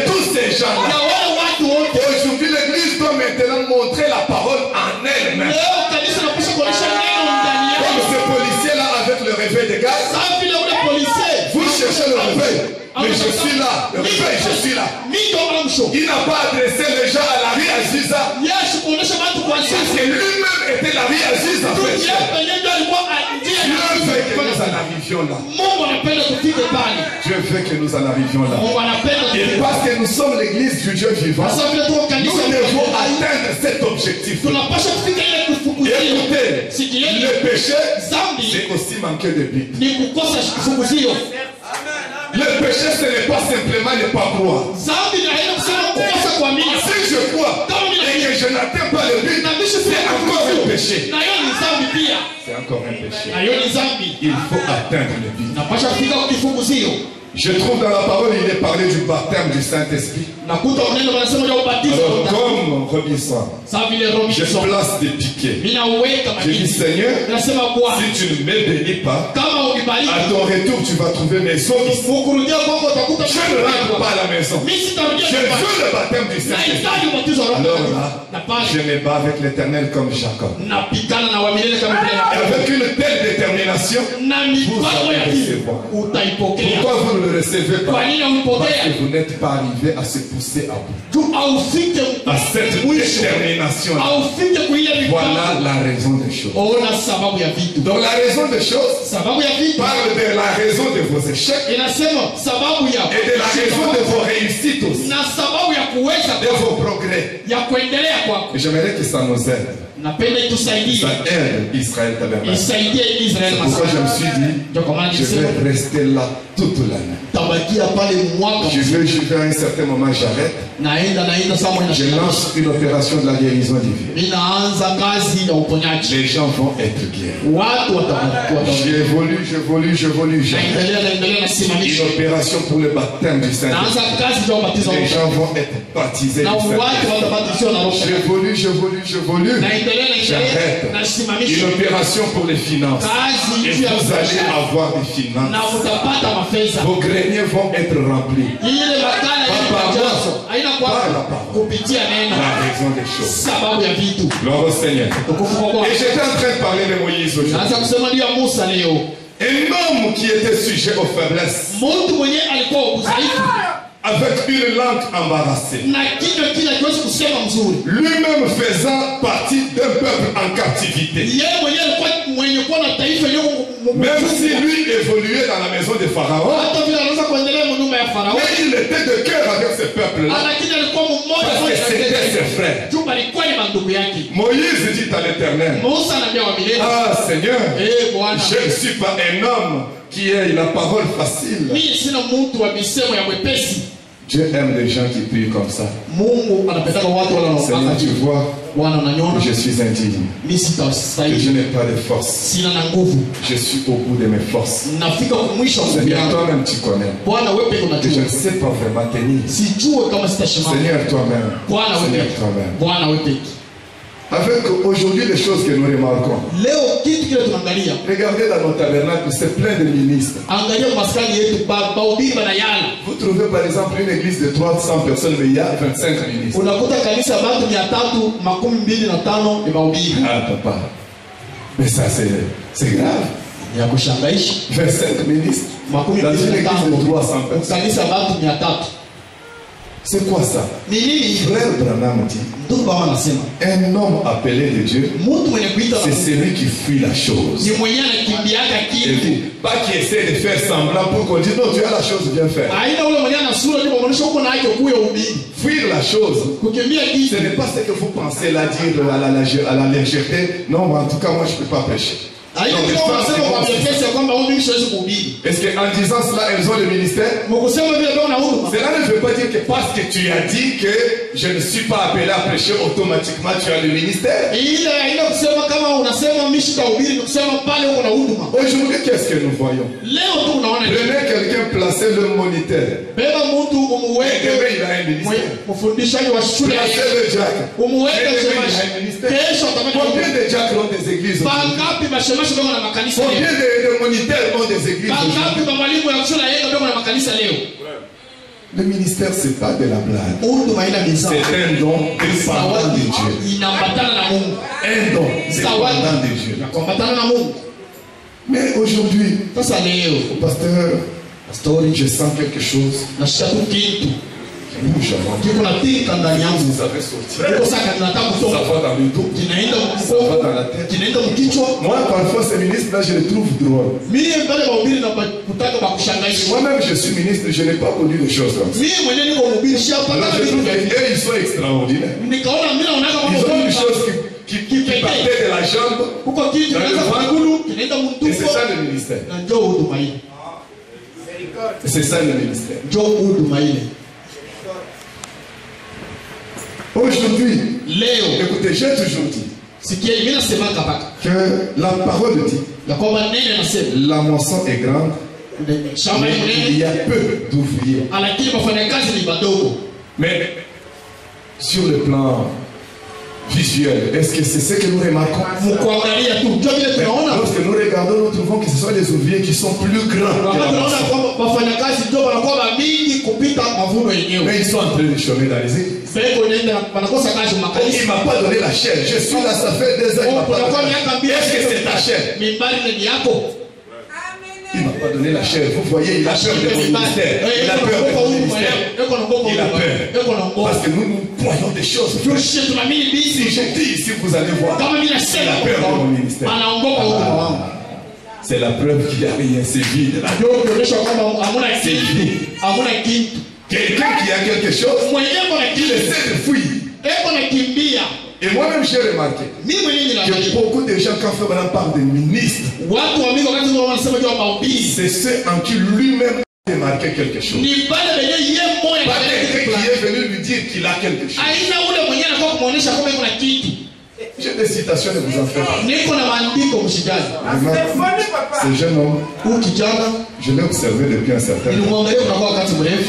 tous ces gens-là. Aujourd'hui l'église doit maintenant montrer la parole en elle-même. Comme ce policier-là avec le réveil de gaz, vous cherchez le réveil, mais je suis là, le réveil, je suis là. Il n'a pas adressé les gens à la rue Aziza, parce que lui-même était la rue Aziza. Dieu veut que nous en arrivions là. Dieu veut que nous en arrivions là. Et parce que nous sommes l'église du Dieu vivant, nous devons atteindre cet objectif. Écoutez, le péché, c'est aussi manquer de but. Le péché, ce n'est pas simplement ne pas croire. Si je crois et que je n'atteins pas le but, c'est encore un péché. C'est encore un péché. Il faut atteindre le but. Je trouve dans la parole, il est parlé du baptême du Saint-Esprit. Alors, comme Robinson, je place des piquets. Je dis, Seigneur, si tu ne me bénis pas, à ton retour, tu vas trouver mes os ici. Je ne rentre pas à la maison. Je veux le baptême du Saint-Esprit. Alors là, je me bats avec l'Éternel comme Jacob. Et avec une telle détermination, vous allez recevoir. Pourquoi vous ne le recevez pas? Parce que vous n'êtes pas arrivé à se pousser à bout. À cette détermination. Voilà la raison des choses. Donc la raison des choses, parle de la raison de vos échecs inasema sababu ya et de la raison de vos réussites aussi, na sababu ya kuweza de vos progrès. ya kuendelea kwako. Et j'aimerais que ça nous aide. Napenda itusaidie, Ça aide Israël Tabernacle. isaidie Israeli. C'est pourquoi je me suis dit, Ndio kwa maana je nilisema vais rester là toute l'année. tabakia pale mwaka Je vais à un certain moment, j'arrête. naenda saa Je lance une opération de la guérison divine. inaanza kazi ya uponyaji. Les gens vont être guéris. Watu watakuwa J'évolue. naendelea Une nasimamisha, opération pour le baptême du Saint-Esprit. naanza kazi ya ubatizo Les gens vont être baptisés na du watu Saint-Esprit. watabatizwa na Roho Mtakatifu. J'évolue. Naendelea J'arrête. Une nasimamisha opération pour les finances. kazi Et juu ya vous allez biashara avoir des na finances. utapata mafedha. Vos greniers vont être remplis. Ile makala inajazo haina kwa kupitia neno, La raison des choses. sababu ya vitu. Gloire au Seigneur. Tukufu kwa Bwana. Et j'étais en train de parler de Moïse aujourd'hui. Naanza kusema juu ya Musa leo. Un homme qui était sujet aux faiblesses, Mtu mwenye alikuwa udhaifu avec une langue embarrassée, na kinywa kile kiwezi kusema mzuri. lui-même faisant partie d'un peuple en captivité. Yeye mwenyewe alikuwa mwenye kuwa na taifa leo, Même si lui évoluait dans la maison de Pharaon, hata vile anaweza kuendelea nyuma ya Farao, mais il était de cœur avec ce peuple-là, lakini alikuwa mmoja parce que c'était ses frères. juu alikuwa ni mandugu yake. Moïse dit à l'Éternel, Musa anaambia wa milele, ah Seigneur, Bwana, je ne suis pas un homme qui ait la parole facile. mimi sina mtu wa misemo ya mwepesi. Dieu aime les gens qui prient comme ça. Mungu anapenda watu wale Seigneur, wanaopaka tu vois, Bwana unaniona je suis indigne, mimi que je sitastahili, n'ai pas de force. sina na nguvu, Je suis au bout de mes forces. nafika kumwisho wa nguvu Seigneur, yangu. toi-même tu connais. Bwana wewe pekee Que je unajua, ne sais pas vraiment tenir. sijue kama sitashimama. Seigneur, toi-même. Bwana wewe Seigneur, pekee, toi-même. Bwana wewe pekee. Avec aujourd'hui les choses que nous remarquons. Leo kitu kile tunaangalia, Regardez dans nos tabernacles, c'est plein de ministres. angalia maskani yetu bahubiri banayala. Vous trouvez par exemple une église de 300 personnes, mais il y a 25 ministres. Unakuta kanisa ya watu 325 ni mahubiri. Ah papa, mais ça c'est grave. Ya kushangaisha. 25 ministres dans une église de 300 personnes. Kanisa ya watu 300. C'est quoi ça? Ni nini? Frère Branham dit, Ndugu baba anasema, un homme appelé de Dieu, mtu mwenye kuita c'est celui qui fuit la chose. ni mwenye anakimbiaka Et kitu. puis, pas qui essaie de faire semblant pour qu'on dise non, tu as la chose bien faite. Aina ule mwenye ana sura ni kumaanisha uko na yake kuya ubiri. Fuir la chose, Kukimbia kitu. ce n'est pas ce que vous pensez là dire à la légèreté. Non, mais en tout cas, moi je ne peux pas prêcher. Aina Donc, les kama femmes, unasema kwa c'est bon. mepesi ya kwamba wewe mimi siwezi kuhubiri. Est-ce qu'en disant cela, elles ont le ministère? Mkusema vile ndio na huduma. Cela ne veut pas dire que parce que tu as dit que je ne suis pas appelé à prêcher, automatiquement tu as le ministère. Ile aina kusema kama unasema mimi sitahubiri ni kusema pale uko na huduma. Aujourd'hui, qu'est-ce que nous voyons? Leo tu unaona Prenez quelqu'un, placez le moniteur. beba mtu umuweke Demain, il a un ministère. mfundishaji wa shule Placez le diacre. umuweke Demain, il a un shemashi. ministère. Kesho atamata Combien de diacres ont des églises? bangapi bashemashi bako na makanisa Combien leo? de moniteurs ont des églises? Bangapi ba mwalimu ya shule yeye bako na makanisa leo? Le ministère, c'est pas de la blague. Huduma ina mizaa. C'est un don dépendant de Dieu. Inaambatana na Mungu. Un don dépendant de Dieu. Inaambatana na Mungu. Mais aujourd'hui, Sasa leo pasteur, je sens quelque chose nashika tu kitu qui bouge avant. kiko na tika ndani yangu. Ça fait sortir. Niko saka ninataka Ça kutoka. va dans le dos. Kinaenda Ça va mkono. dans la tête. Kinaenda mkichwa. Moi, parfois, ces ministres-là, je les trouve drôles. Mimi pale mahubiri na kutaka bakushangaisha. Moi-même, je suis ministre, je n'ai pas connu des choses comme ça. Mimi mwenyewe niko mhubiri shapa Alors, kama je vitu trouve vya qu'eux, ils sont extraordinaires. nikaona mimi naona kama Ils ont une chose qui partait de la jambe. huko kitu kinaanza kugulu kinaenda Et mtuko c'est ça le ministère. na njoo huduma hii. C'est ça le ministère. Njoo huduma ile. Aujourd'hui, Leo écoutez, j'ai toujours dit sikia mimi nasema kapaka que la parole dit ya kwamba neno nasema la moisson est grande, shamba mais il ni y a peu d'ouvriers. lakini wafanyakazi ni wadogo. Mais sur le plan visuel, est-ce que c'est ce que nous remarquons? Mkuangalia tu njoo vile Mais tunaona lorsque nous regardons, nous trouvons que ce sont les ouvriers qui sont plus grands que wakati la tunaona moisson. kwamba wafanyakazi ndio wanakuwa mingi kupita mavuno yenyewe. Mais ils sont en train de chômer dans les églises. Sasa inaenda wanakosa kazi Il makanisa. ne m'a pas donné la chair. Je suis là, ça fait 2 ans. Il m'a pas donné. Est-ce que c'est ta chair? Mimbari ni yako. Il ne m'a pas donné la chair. Vous voyez, il a peur de mon ministère. Il a peur de mon ministère. Il a peur. Parce que nous croyons des choses. Si je dis ici, vous allez voir. Il a peur de mon ministère. C'est la preuve qu'il n'y a rien, c'est vide. C'est vide. Quelqu'un qui a quelque chose, il essaie de fuir. Et moi-même j'ai remarqué que beaucoup de gens, quand Frère parle de ministres, c'est ceux en qui lui-même a remarqué quelque chose. Pas quelqu'un qui est venu lui dire qu'il a quelque chose. J'ai des citations de vous en faire. Ce jeune homme, je l'ai observé depuis un certain temps. Je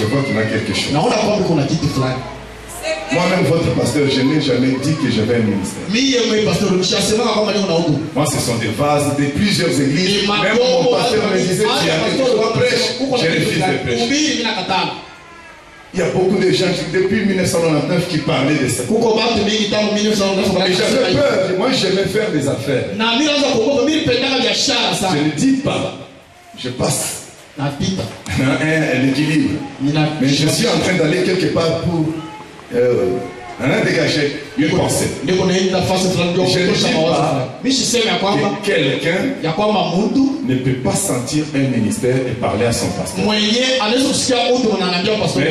vois qu'il a quelque chose. Moi-même, votre pasteur, je n'ai jamais dit que j'avais un ministère. Moi, ce sont des vases de plusieurs églises. Même mon pasteur me disait qu'il y avait des prêches. Je refuse de prêcher. Il y a beaucoup de gens qui, depuis 1999 qui parlaient de ça. Et j'avais peur. Moi, j'aimais faire des affaires. Je ne dis pas. Je passe. Un équilibre. Mais je suis en train d'aller quelque part pour dégager une pensée. Je ne dis pas que quelqu'un ne peut pas sentir un ministère et parler à son pasteur. Mais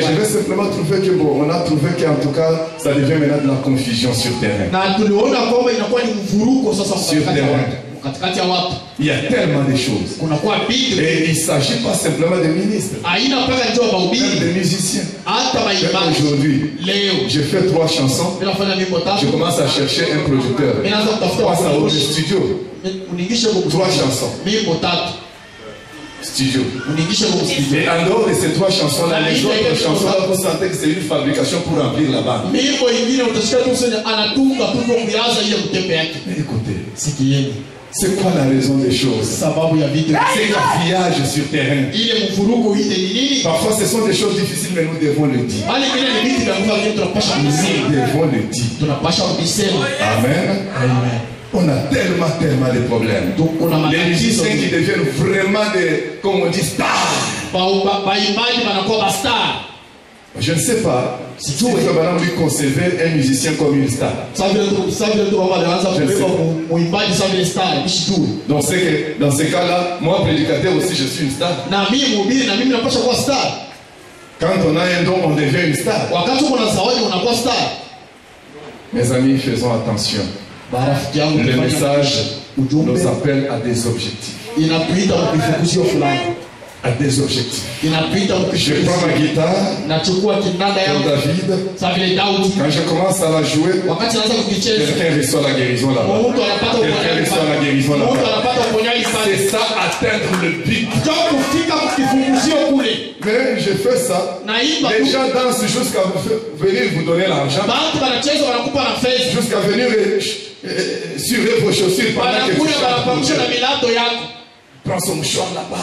je vais simplement trouver que bon, on a trouvé qu'en tout cas, ça devient maintenant de la confusion sur terrain. Sur terrain. Il y a tellement de choses. Et il ne s'agit pas simplement de ministres, même de musiciens. Aujourd'hui, j'ai fait 3 chansons. Je commence à chercher un producteur. Je passe à au studio. 3 chansons. Studio. Et en dehors de ces 3 chansons-là, les autres chansons-là, vous sentez que c'est une fabrication pour remplir la bande. Mais écoutez. C'est quoi la raison des choses? C'est gaspillage sur terrain. Parfois ce sont des choses difficiles, mais nous devons le dire. Nous devons le dire. Amen. On a tellement de problèmes. Les musiciens qui deviennent vraiment des, comme on dit, stars. Je ne sais pas si Frère lui concevait un musicien comme une star. Donc c'est que dans ces cas-là, moi prédicateur aussi, je suis une star. Quand on a un don, on devient une star. Mes amis, faisons attention. Le message nous appelle à des objectifs. À des objectifs. Je prends ma guitare comme David. Quand je commence à la jouer, quelqu'un reçoit la guérison là-bas. Quelqu'un reçoit la guérison là-bas. C'est ça, atteindre le but. Mais je fais ça. Les gens dansent jusqu'à venir vous donner l'argent. Jusqu'à venir surer vos chaussures pendant que vous chantez. Prends son mouchoir là-bas.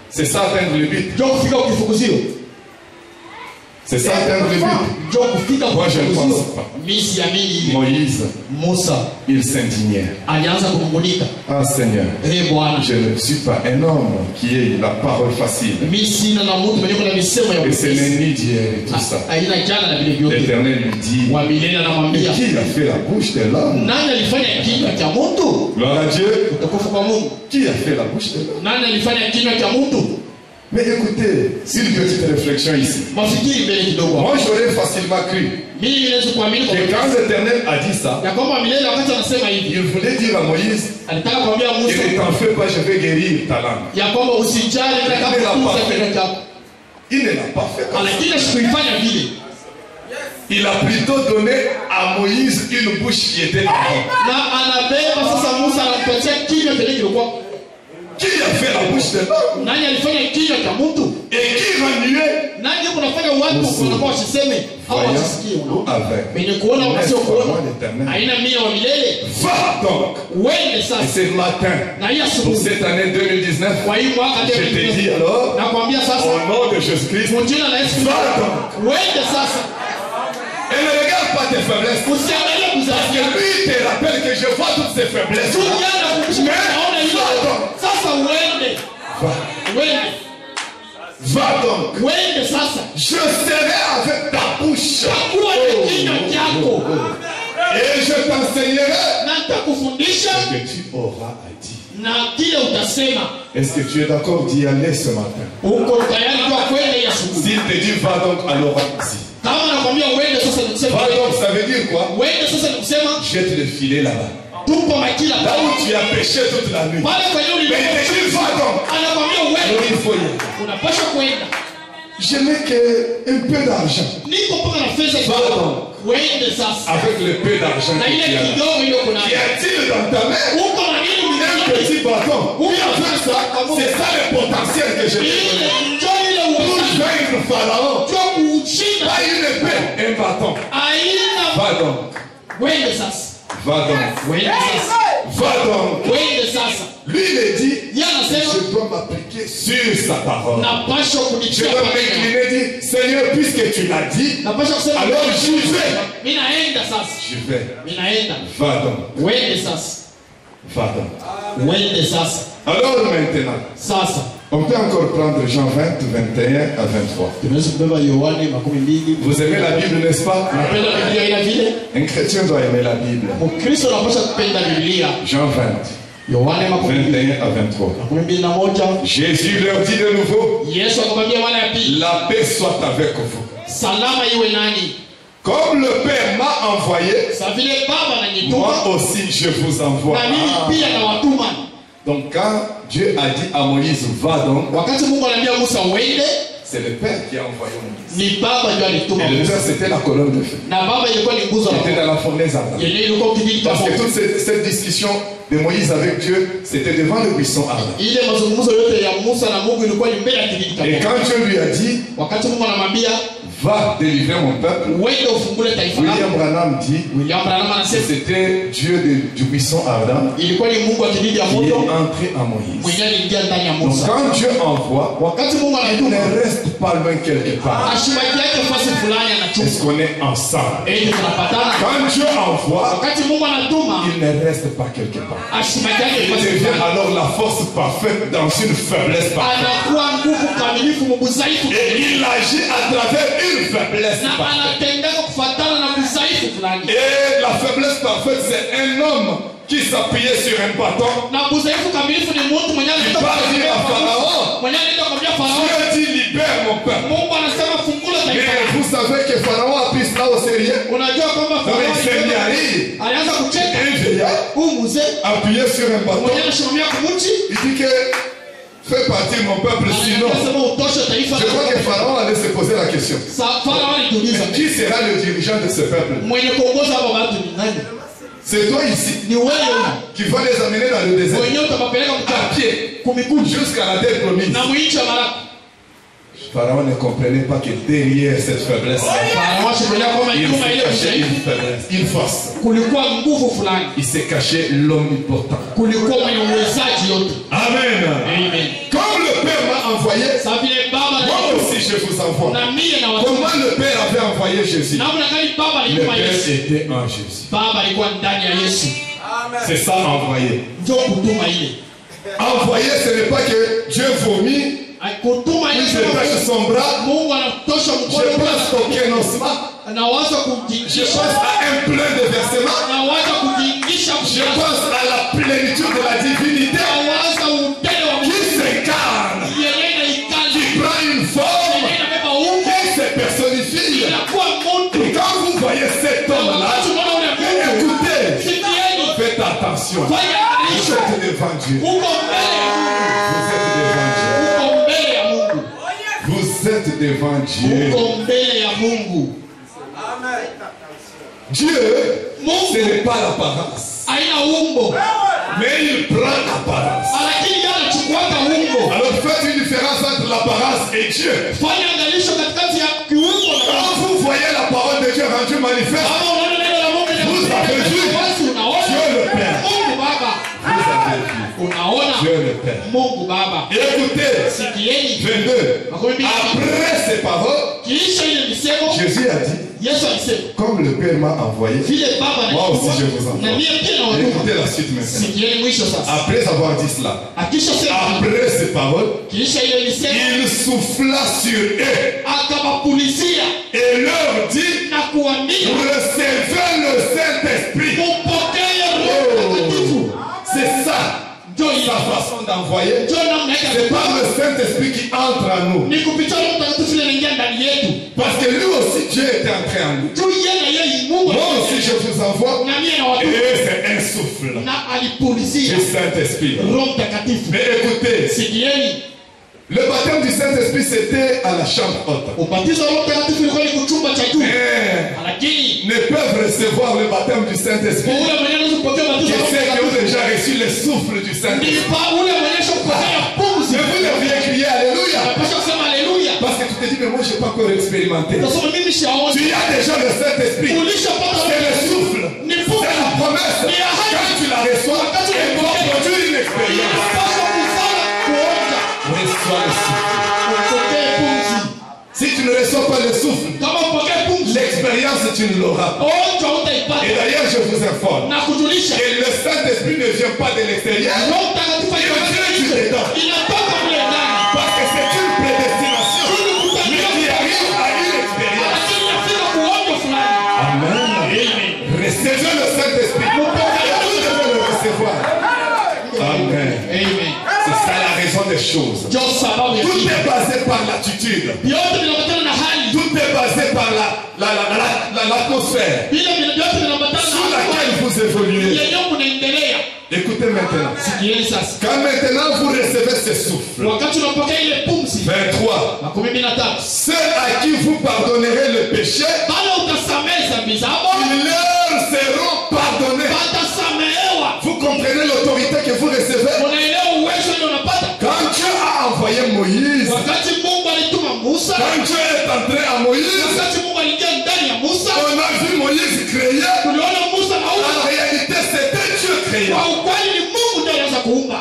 C'est ça atteindre le but. C'est ça atteindre le but. Moi je ne pense pas. Moïse, il s'indignait. Ah Seigneur, je ne suis pas un homme qui ait la parole facile. Et c'est l'ennemi d'hier et tout ça. L'Éternel lui dit, mais qui a fait la bouche de l'homme? Gloire à Dieu. Qui a fait la bouche de l'homme? Mais écoutez, une petite réflexion ici. Moi j'aurais facilement cru que quand l'Éternel a dit ça, il voulait dire à Moïse, il ne t'en fais pas, je vais guérir ta langue. Il ne l'a pas fait. Il a plutôt donné à Moïse une bouche qui était avant. Qui a fait la bouche de l'homme? Et qui remuait? Va donc. Et c'est le matin. Pour cette année 2019, je te dis alors, au nom de Jésus-Christ, va donc. Et ne regarde pas tes faiblesses. Parce que lui te rappelle que je vois toutes ses faiblesses. Va donc. Je serai avec ta bouche. Et je t'enseignerai ce que tu auras à dire. na kile utasema. Est-ce que tu es d'accord d'y aller ce matin? Uko tayari kwa kwenda ya asubuhi? S'il te dit va donc, alors allons-y. Kama nakwambia uende sasa ni kusema Va donc, ça veut dire quoi? uende sasa ni kusema Jette le filet là-bas. tupa makila Là où tu as péché toute la nuit. pale kwenye Mais il te dit va donc. anakwambia Alors uende, il faut y aller. unapaswa kwenda. Je n'ai qu'un peu d'argent. Niko mpaka na pesa Pardon. uende sasa Avec le peu d'argent na que ile tu as là. kidogo ile kuna Qu'y a-t-il dans ta main? uko na nini Un mwenyewe petit bâton. Oui, avec ça, c'est ça le potentiel que je t'ai donné. ile njoo ile Pour uweza vaincre Pharaon. njoo kuushinda Pas une épée, un bâton. aina Va donc. uende sasa Va donc. uende sasa Va donc. uende sasa. Lui, il est dit, Yeye anasema je dois m'appliquer sur sa parole. napaswa Je kunitia dois pamoja. m'incliner et dire, Seigneur, puisque tu l'as dit, Napaswa kusema alors j'y vais. mimi naenda sasa. Je vais. Mimi naenda. Va donc. Uende sasa. Va donc. Uende sasa. Alors maintenant, Sasa. on peut encore prendre Jean 20, 21 à 23. Tunaweza kubeba Yohane 12. Vous aimez la Bible, n'est-ce pas? Unapenda Biblia ila vile? Un chrétien doit aimer la Bible. Mkristo anapaswa kupenda Biblia. Jean 20, Yohane 21 à 23. 12:1. Jésus leur dit de nouveau, Yesu akamwambia mara ya pili, la paix soit avec vous. salama iwe nani? Comme le Père m'a envoyé, Sa vile Baba ananituma moi aussi je vous envoie. na mimi Ah. pia nawatuma. Donc quand Dieu a dit à Moïse, va donc, Wakati Mungu anambia Musa uende, c'est le Père qui a envoyé Moïse. ni Baba ndiye alituma Et le Musa. Père, c'était la colonne de feu. Na Baba ilikuwa ni nguzo Qui la était moto. dans la fournaise ardente. Yenyewe ilikuwa kijiji cha Parce que moto. toute cette discussion de Moïse avec Dieu, c'était devant le buisson ardent. Ile mazungumzo yote ya Musa na Mungu ilikuwa ni mbele ya kijiji cha Et moto. quand Dieu lui a dit, Wakati Mungu anamwambia va délivrer mon peuple, uende ufungule taifa William lako, Branham dit, William Branham que anasema c'était Dieu du buisson ardent ilikuwa ni Mungu wa kijiji ya qui est moto entré en Moïse. mwenyewe aliingia ndani ya Donc Musa. quand Dieu envoie, Wakati Mungu il anatuma ne reste pas loin quelque part. ashimaki yake fasi fulani Est-ce anachukua qu'on est ensemble? ili tunapatana. Quand Dieu envoie, Wakati Mungu anatuma il ne reste pas quelque part. ashimaki yake Il fasi devient fulani alors la force parfaite dans une faiblesse parfaite. anakuwa nguvu kamilifu mubuzaifu Et il agit à travers une faiblesse na parfaite. anatendeka kufatana na buzaifu fulani, Et la faiblesse parfaite, c'est un homme qui s'appuyait sur un bâton. na buzaifu kamilifu ni mtu mwenye anaenda Baba kumwambia ya Farao. mwenye anaenda kumwambia Farao. Dieu dit libère mon peuple. Mungu anasema fungula Mais taifa lako. vous savez que Pharaon a pris cela au sérieux. Unajua kwamba Donc il s'est mis à rire. alianza kucheka. Un vieillard Huyu mzee appuyé sur un bâton. mwenye anasimamia kumuchi Il dit que fais partir mon peuple, sinon. anasema utoshe taifa Je crois que lako. Pharaon allait se poser la question. Farao alijiuliza Qui sera le dirigeant de ce peuple? mwenye kuongoza hapa watu ni nani? C'est toi ici Ni wewe qui vas les amener dans le désert mwenyewe utawapeleka à mtaa pied kumikuu jusqu'à la terre promise. na mwicha mara. Pharaon ne comprenait pas que derrière cette faiblesse, Farao ashikilia kwamba il nyuma se ile cachait udhaifu une faiblesse, une force. kulikuwa nguvu fulani, Il se cachait l'omnipotent. kulikuwa mwenye uwezaji yote. Amen. Amen. Comme le Père m'a envoyé, Sasa vile Baba moi alituma aussi je vous envoie. na mie na watu, Comment le Père avait envoyé Jésus? namna gani Baba Le alituma Père Yesu? était en Jésus. Baba alikuwa ndani ya Yesu, C'est ça envoyé. ndio kutuma ile. Envoyé, ce n'est pas que Dieu vomit, Kutuma il ile se tâche son bras. Mungu anatosha Je mkono pense aucun ossement. anawaza Je kumjingisha, pense à un plein de versements. anawaza kujingisha, Je pense à la plénitude de la divinité anawaza utele wa qui s'incarne, yenyewe inaikali, qui prend une forme, yenyewe inabeba ungu, qui se personnifie. inakuwa mtu. Et quand vous voyez cet homme-là, Wakati unaona ule Mungu, écoutez, sikieni, faites attention. fanya Vous angalisho, êtes devant Dieu. uko mbele ya Mungu, Vous êtes devant Dieu. uko mbele ya Mungu, Vous êtes devant Dieu. uko mbele ya Mungu. Dieu, ce Mungu n'est pas l'apparence, haina umbo, mais il prend l'apparence. lakini yeye anachukuaga umbo. Alors faites une différence entre l'apparence et Dieu. Fanya angalisho katikati ya kiungo na Quand Mungu. vous voyez la parole de Dieu rendue manifeste, Kama unaona neno la Mungu Vous avez vu basi unaona Dieu le Père. Mungu Baba, vous avez vu unaona Dieu le Père. Mungu Baba. Écoutez, Sikieni 22. makumi mbili Après ces paroles, kiisha ile misemo, Jésus a dit, Yesu alisema comme le Père m'a envoyé, vile Baba moi aussi je anatuma vous envoie. na mie pia Écoutez nawatuma. la suite maintenant. Sikieni mwisho sasa, Après avoir dit cela, akisha sema après ces paroles, kiisha ile misemo, il souffla sur eux akawapulizia et leur dit, na kuambia recevez le Saint-Esprit. mupokee Roho Mtakatifu. C'est ça. Ndio sa façon d'envoyer, Njoo namna yake c'est pas le Saint-Esprit qui entre en nous. ni kupitia Roho Mtakatifu ile inaingia ndani yetu. Parce que lui aussi, Dieu était entré en nous. Tu yeye na yeye Mungu. Moi aussi, je vous envoie. Na mimi na watu. Et c'est un souffle Na alipulizia du Saint-Esprit. Roho Mtakatifu. Mais écoutez, Sikieni. le baptême du Saint-Esprit, c'était à la chambre haute. Ubatizo wa Roho Mtakatifu ulikuwa ni kuchumba cha juu. Mais Lakini ne peuvent recevoir le baptême du Saint-Esprit ule mwenye anaweza kupokea ubatizo que wa Roho ceux qui ont Mtakatifu. déjà reçu le souffle du Ni Saint-Esprit. pa ule mwenye anapokea pumzi. Mais vous devriez crier Alléluia. Unapaswa kusema haleluya. Parce que tu te dis, mais moi je n'ai pas encore expérimenté. Utasema mimi siaoni. Tu as déjà le Saint-Esprit. Ulishapata C'est le souffle. Ni C'est pumzi. la promesse. Ni ahadi. Quand tu la reçois, elle doit produire une expérience. Unapaswa kuzala kuonja. Reçois le souffle. Upokee pumzi. Si tu ne reçois pas le souffle, Kama upokee pumzi, l'expérience tu ne l'auras pas. onja Et utaipata. d'ailleurs, je vous informe. Na kujulisha. Et le Saint-Esprit ne vient pas de l'extérieur. Roho Mtakatifu inatoka mle ndani. Parce que c'est une prédestination. Mais qui arrive à une expérience. Lakini inafika kuonja fulani. Amen. Amen. Recevez le Saint-Esprit. Vous devez le recevoir. Amen. Amen. C'est ça la raison des choses. Ndio sababu ya Tout kitu. est basé par l'attitude. Vyote vinaambatana na hali. Tout est basé par l'atmosphère Vile vyote vinaambatana sous na laquelle vous évoluez. yenyewe kunaendelea. Écoutez maintenant. Sikieni sasa. Quand maintenant vous recevez ce souffle. Wakati unapokea ile pumzi. 23. 13. Ceux à qui vous pardonnerez le péché, Bado utasamehe dhambi zao. ils leur seront pardonnés. Watasamehewa. Vous comprenez l'autorité que vous recevez? Unaelewa uwezo ndio unapata. Quand Dieu a envoyé Moïse, Wakati Mungu alituma Musa. quand Dieu est entré à Moïse, Wakati Mungu aliingia ndani ya Musa. on a vu Moïse créer. Tuliona Musa na En Musa. réalité, c'était Dieu créant. Kwa ukweli ni Mungu ndiye anaweza kuumba.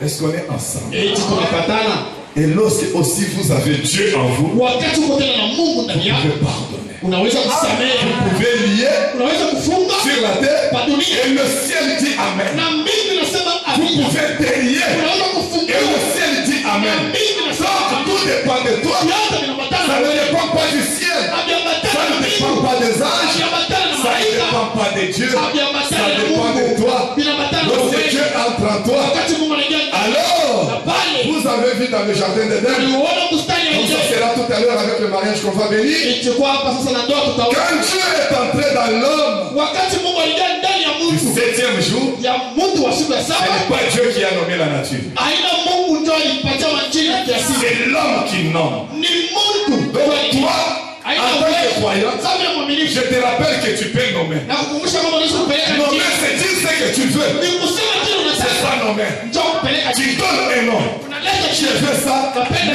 Est-ce qu'on est ensemble? Eti tunapatana. Et lorsque aussi vous avez Dieu en vous, Wakati uko tena na Mungu ndani vous yako, pouvez pardonner. unaweza kusamehe. Vous pouvez lier Unaweza kufunga sur la terre kwa dunia. et le ciel dit Amen. Na mbingu inasema Vous amina. pouvez délier Unaweza et kufungua. le ciel dit Amen. Na mbingu inasema Donc amina. tout dépend de toi. Yote vinaambatana Ça na ne wewe. dépend pas du ciel. Ça Haviambatani na ne dépend mbingu. pas des anges. Haviambatani na Ça ne malaika. dépend pas de Dieu. Ça Haviambatani na dépend de Mungu. toi. Vinaambatana na Lorsque wewe. Dieu entre en toi, Wakati Mungu anaingia ndani. Na alors pale vous avez vu dans le jardin d'Éden, uliona bustani ya comme ça Edeni. sera tout à l'heure avec le mariage qu'on va bénir. Ichukua hapa sasa na ndoa tutaona. Quand Dieu est entré dans l'homme Wakati Mungu aliingia ndani ya du mtu 7e jour, ya mtu wa siku ya ce saba, n'est pas Dieu qui a nommé la nature. aina Mungu ndio alimpatia majina ya kiasili. C'est l'homme qui nomme. Ni Mungu Donc toi, aina en tant que croyant, sababu ya mwaminifu. je te rappelle que tu peux nommer. Na kukumbusha kama unaweza kupeleka Nommer, njia. c'est dire ce que tu veux. Ni kusema kile C'est unataka. pas nommer. Njoo kupeleka Tu njia. donnes un nom. Unaleta Je njia. veux ça.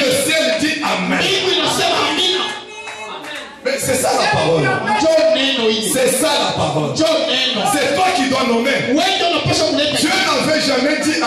Le ciel dit Amen. Mbingu inasema amina. Mais c'est ça la parole. Njoo neno hili. C'est ça la parole. Njoo neno. C'est toi qui dois nommer. Wewe ndio unapaswa kuleta. Dieu n'avait jamais dit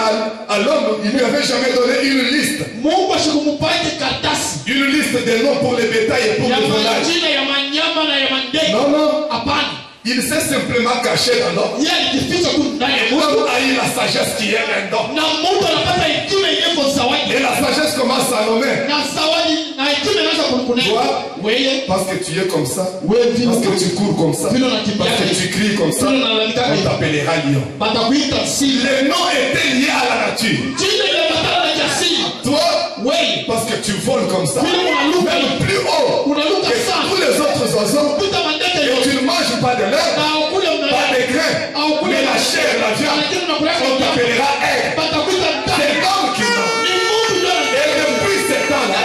à l'homme, il lui avait jamais donné une liste. Mungu ashikumupaje karatasi Une liste de noms pour les bétails et pour ya les volailles. majina ya manyama na ya mandege. Non, non. Hapana. Il s'est simplement caché dans l'homme. Yeye alijificha tu ndani ya Et Mungu. l'homme a eu la sagesse qui est un don. Na Mungu anapata hekima yenyewe kwa zawadi. Et la sagesse commence à nommer. Na zawadi na hekima inaanza kunena. Toi, Wewe parce que tu es comme ça, wewe vile parce que tu cours comme ça, vile unakimbia. parce que tu cries comme ça, Vile unalalamika on t'appellera lion. batakuita siri. Les noms étaient liés à la nature. Jina inaambatana na jasiri. Toi, Wewe parce que tu voles comme ça, vile unaluka même plus haut unaluka que sana. tous les autres oiseaux, Kuta mandege et yote. tu ne manges pas de l'herbe, Na ukule pas unalala. de grains, mais la chair, la viande, Lakini unakula on t'appellera aigle. batakuita C'est ndani. l'homme qui nomme. Ni Mungu ndio Et depuis ce temps-là,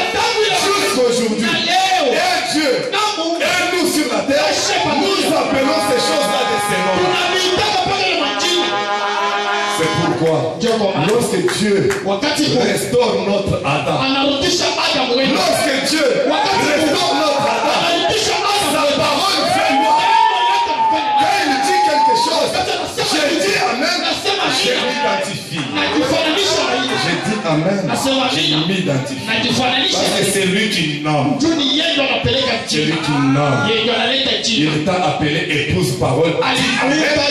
jusqu'aujourd'hui, na leo et Dieu, na Mungu et nous sur la terre, nous appelons ces choses-là de ces noms. tunaviitaka mpaka na majina. C'est pourquoi, Ndio kwa maana lorsque Dieu wakati Mungu restaure notre Adam, anarudisha Adamu wetu, lorsque Dieu restaure notre Adam, anarudisha Adamu sa wetu. parole fait loi. Quand il dit quelque chose, je dis Amen, je m'identifie. Najifananisha na yeye. Je dis Amen, Nasema je amina. m'identifie. Najifananisha Parce na que yeye. c'est lui qui nomme. Juu ni yeye ndo anapeleka C'est lui jina. qui nomme. Yeye ndo analeta jina. Il t'a appelé épouse parole. Alimuita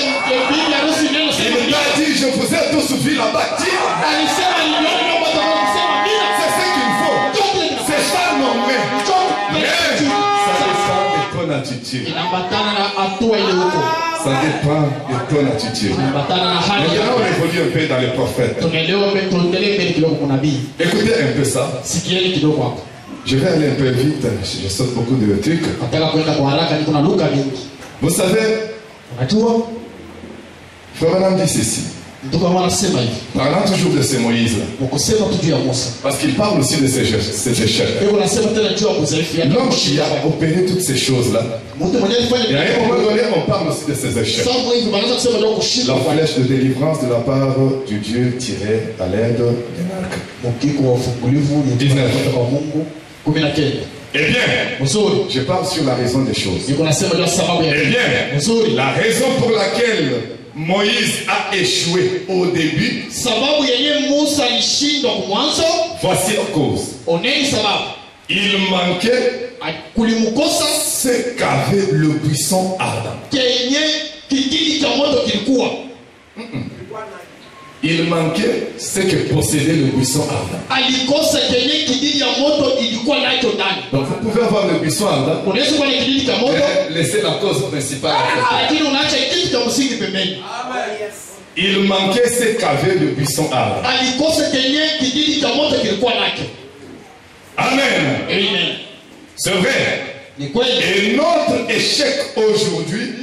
bibi harusi neno sema Il t'a dit, je vous ai tous vu là-bas. Dis Amen. alisema niliona mambo atakayosema bila. C'est ce qu'il faut. C'est ça nommé. Mais ça dépend de ton attitude. Inaambatana na hatua ile huko. Ça dépend de ton attitude. Maintenant, on évolue un peu dans les prophètes. Écoutez un peu ça. Je vais aller un peu vite. Je saute beaucoup de trucs. Vous savez, Frère Branham dit ceci. Parlant toujours de ces Moïse-là. Parce qu'il parle aussi de ces échecs. L'homme qui a opéré toutes ces choses-là. Et à un moment donné, on parle aussi de ces échecs. La flèche de délivrance de la part du Dieu tirée à l'aide d'un arc. 19. Eh bien, je parle sur la raison des choses. Eh bien, la raison pour laquelle Moïse a échoué au début, voici la cause. Il manquait ce qu'avait le buisson ardent. Il manquait ce que possédait le buisson ardent. Donc vous pouvez avoir le buisson ardent et laisser la cause principale. Il manquait ce qu'avait le buisson ardent. Amen. C'est vrai. Et notre échec aujourd'hui,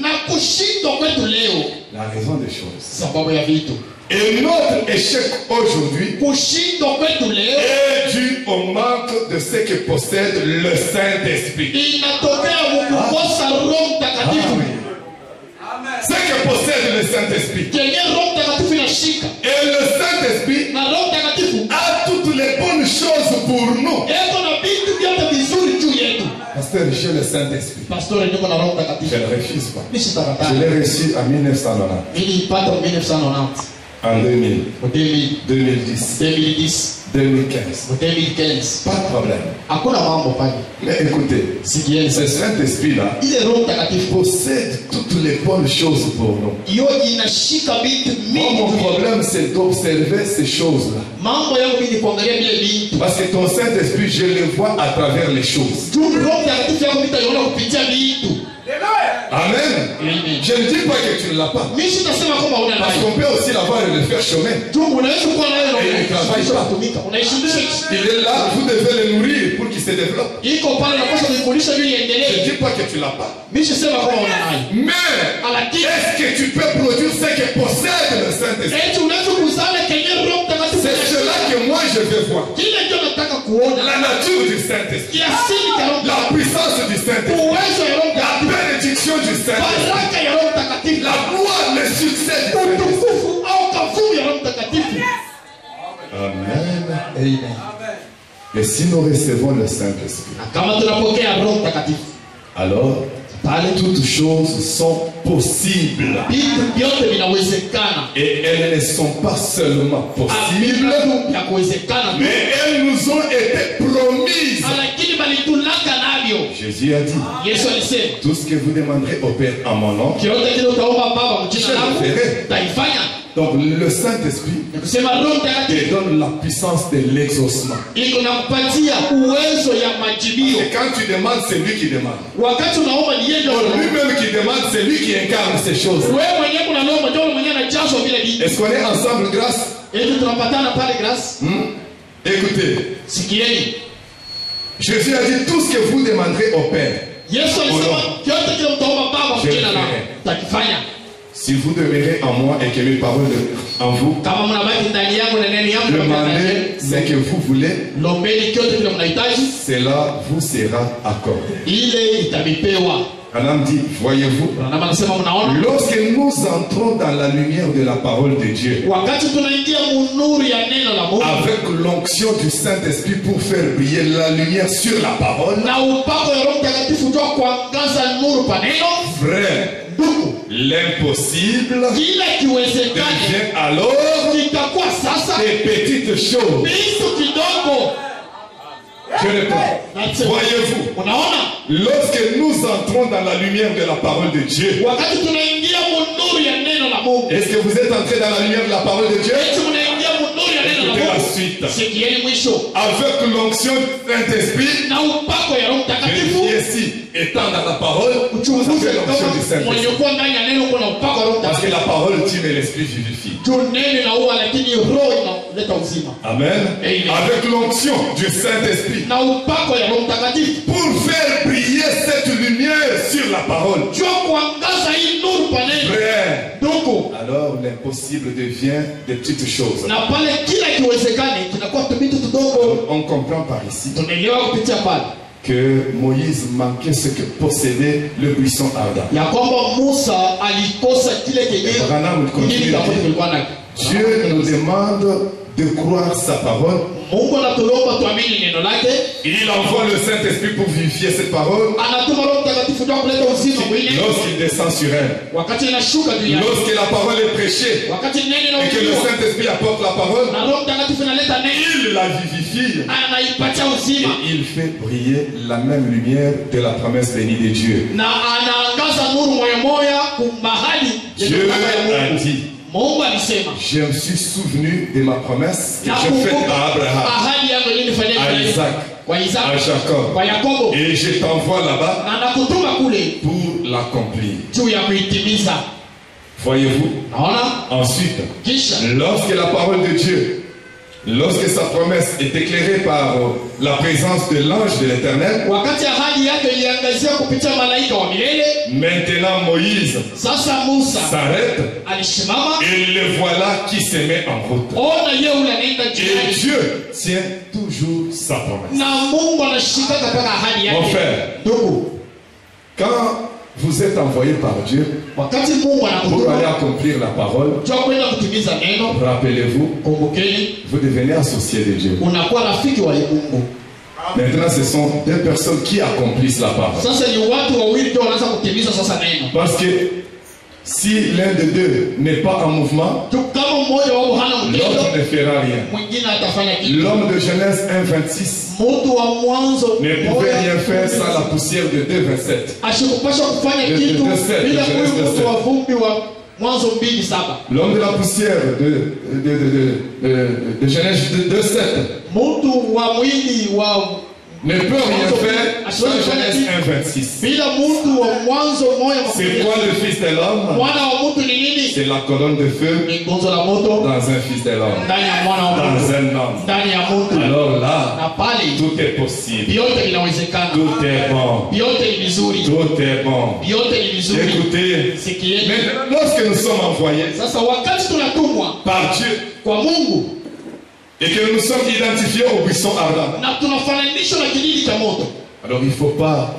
la raison des choses. Et notre échec aujourd'hui est dû au manque de ce que possède le Saint-Esprit. Ce que possède le Saint-Esprit. Et le Saint-Esprit a toutes les bonnes choses pour nous. Pasteur, j'ai le Saint-Esprit. Je ne le refuse pas. Je l'ai reçu en 1990. En 2000, 2010, 2015. Pas de problème. Mais écoutez, ce Saint-Esprit-là possède toutes les bonnes choses pour nous. Moi, mon problème, c'est d'observer ces choses-là. Parce que ton Saint-Esprit, je le vois à travers les choses. Amen. Je ne dis pas que tu ne l'as pas. Parce qu'on peut aussi l'avoir et le faire chemin. Et il ne travaille pas. Il est là, vous devez le nourrir pour qu'il se développe. Je ne dis pas que tu ne l'as pas. Mais est-ce que tu peux produire ce que possède le Saint-Esprit? C'est cela que moi je veux voir. La nature du Saint-Esprit. La puissance du Saint-Esprit. La bénédiction du Saint-Esprit. La gloire, le succès du Saint-Esprit. Amen. Et si nous recevons le Saint-Esprit, alors toutes choses sont possibles. Et elles ne sont pas seulement possibles, mais elles nous ont été promises. Jésus a dit, tout ce que vous demanderez au Père en mon nom, je le ferai. Donc le Saint-Esprit te donne la puissance de l'exaucement. Et quand tu demandes, c'est lui qui demande. Lui-même qui demande, c'est lui qui incarne ces choses. Est-ce qu'on est ensemble grâce? Écoutez, Jésus a dit tout ce que vous demanderez au Père. Je le ferai. Si vous demeurez en moi et que mes paroles en vous, demandez ce que vous voulez, cela vous sera accordé. Adam dit, voyez-vous, lorsque nous entrons dans la lumière de la parole de Dieu, avec l'onction du Saint-Esprit pour faire briller la lumière sur la parole, frère, l'impossible devient alors des petites choses. Je réponds. Voyez-vous, lorsque nous entrons dans la lumière de la parole de Dieu, est-ce que vous êtes entrés dans la lumière de la parole de Dieu? Écoutez la suite. sikieni mwisho. Avec l'onction du Saint-Esprit, Na upako ya Roho Mtakatifu, vérifiez si étant dans la parole, vous avez l'onction du kama mwenye Saint-Esprit. kuwa ndani ya neno kuna upako wa Roho Parce que Mtakatifu. la parole tue mais l'esprit vivifie. Juu neno inaua lakini roho inaleta uzima. Amen. Avec l'onction du Saint-Esprit. Na upako ya Roho Mtakatifu, Pour faire briller cette lumière sur la parole. juu kuangaza hii nuru pa neno. Frère. Ndugu, Alors l'impossible devient des petites choses. na pale kila kiwezekani kinakuwa tumitu tudogo. On comprend par ici Tunaelewa kupitia pale que Moïse manquait ce que possédait le buisson ardent. ya kwamba Musa alikosa kile kenye Branham continue kile de ambacho dire, kilikuwa nacho. Dieu nous demande de croire sa parole. Mungu anatuomba tuamini neno lake. Il envoie le Saint-Esprit pour vivifier cette parole. Anatuma Roho Mtakatifu ndio kuleta uzima mwili. Lorsqu'il descend sur elle, Wakati inashuka juu yake. lorsque la parole est prêchée Wakati neno et que le linahubiriwa Saint-Esprit apporte la parole, na Roho Mtakatifu analeta neno, il la vivifie anaipatia et uzima il fait briller la même lumière de la promesse bénie de Dieu. na anaangaza nuru moya moya kumahali Dieu a dit, Mungu alisema, je me suis souvenu de ma promesse que na j'ai faite kumbuka à Abraham, ahadi yangu nilifanyia à Ibrahimu, Isaac, kwa à Isaka, Jacob. kwa Yakobo, Et je t'envoie là-bas na nakutuma kule pour l'accomplir. juu ya kuitimiza. Voyez-vous? Naona Ensuite, kisha lorsque la parole de Dieu, lorsque sa promesse est éclairée par la présence de l'ange de l'Éternel, wakati ahadi yake iliangazia kupitia malaika wa milele, maintenant Moïse sasa Musa s'arrête alisimama, et le voilà qui se met en route. ona yeye anaenda Et njiani Dieu tient toujours sa promesse. na Mungu anashika mpaka ahadi Mon yake. frère, Ndugu, quand vous êtes envoyé par Dieu wakati Mungu pour aller anakutuma accomplir la parole, jua kwenda kutimiza neno, rappelez-vous, kumbukeni, vous devenez associé de Dieu. unakuwa rafiki wa Mungu. Maintenant, ce sont deux personnes qui accomplissent la parole. Sasa ni watu wawili ndio wanaanza kutimiza sasa neno. Parce que si l'un de deux n'est pas en mouvement, Tu kama mmoja wao hana l'autre mtendo, ne fera rien. mwingine atafanya kitu. L'homme de Genèse 1,26 Mtu wa mwanzo ne pouvait rien faire sans la poussière de 2,27. ashikupasha kufanya De- kitu de sept, bila de huyu Genèse mtu wa vumbi wa Mwanzo 2:7. L'homme de la poussière de Genèse 2,7 Mtu wa mwili wa ne peut rien faire sans Genèse 1,26. bila mtu wa Mwanzo moja C'est quoi le Fils de l'homme? mwana wa mtu ni nini? C'est la colonne de feu Ni gonzo la moto dans un Fils de l'homme, ndani ya mwana wa dans mtu, un homme. ndani ya mtu. Alors là, Na pale tout est possible. vyote vinawezekana, Tout est bon. vyote ni vizuri, Tout est bon. vyote ni vizuri. Écoutez, Sikieni maintenant, lorsque nous sommes envoyés sasa, wakati tunatumwa par Dieu kwa Mungu et que nous sommes identifiés au buisson ardent, na tunafananishwa na kijiji cha moto, alors il faut pas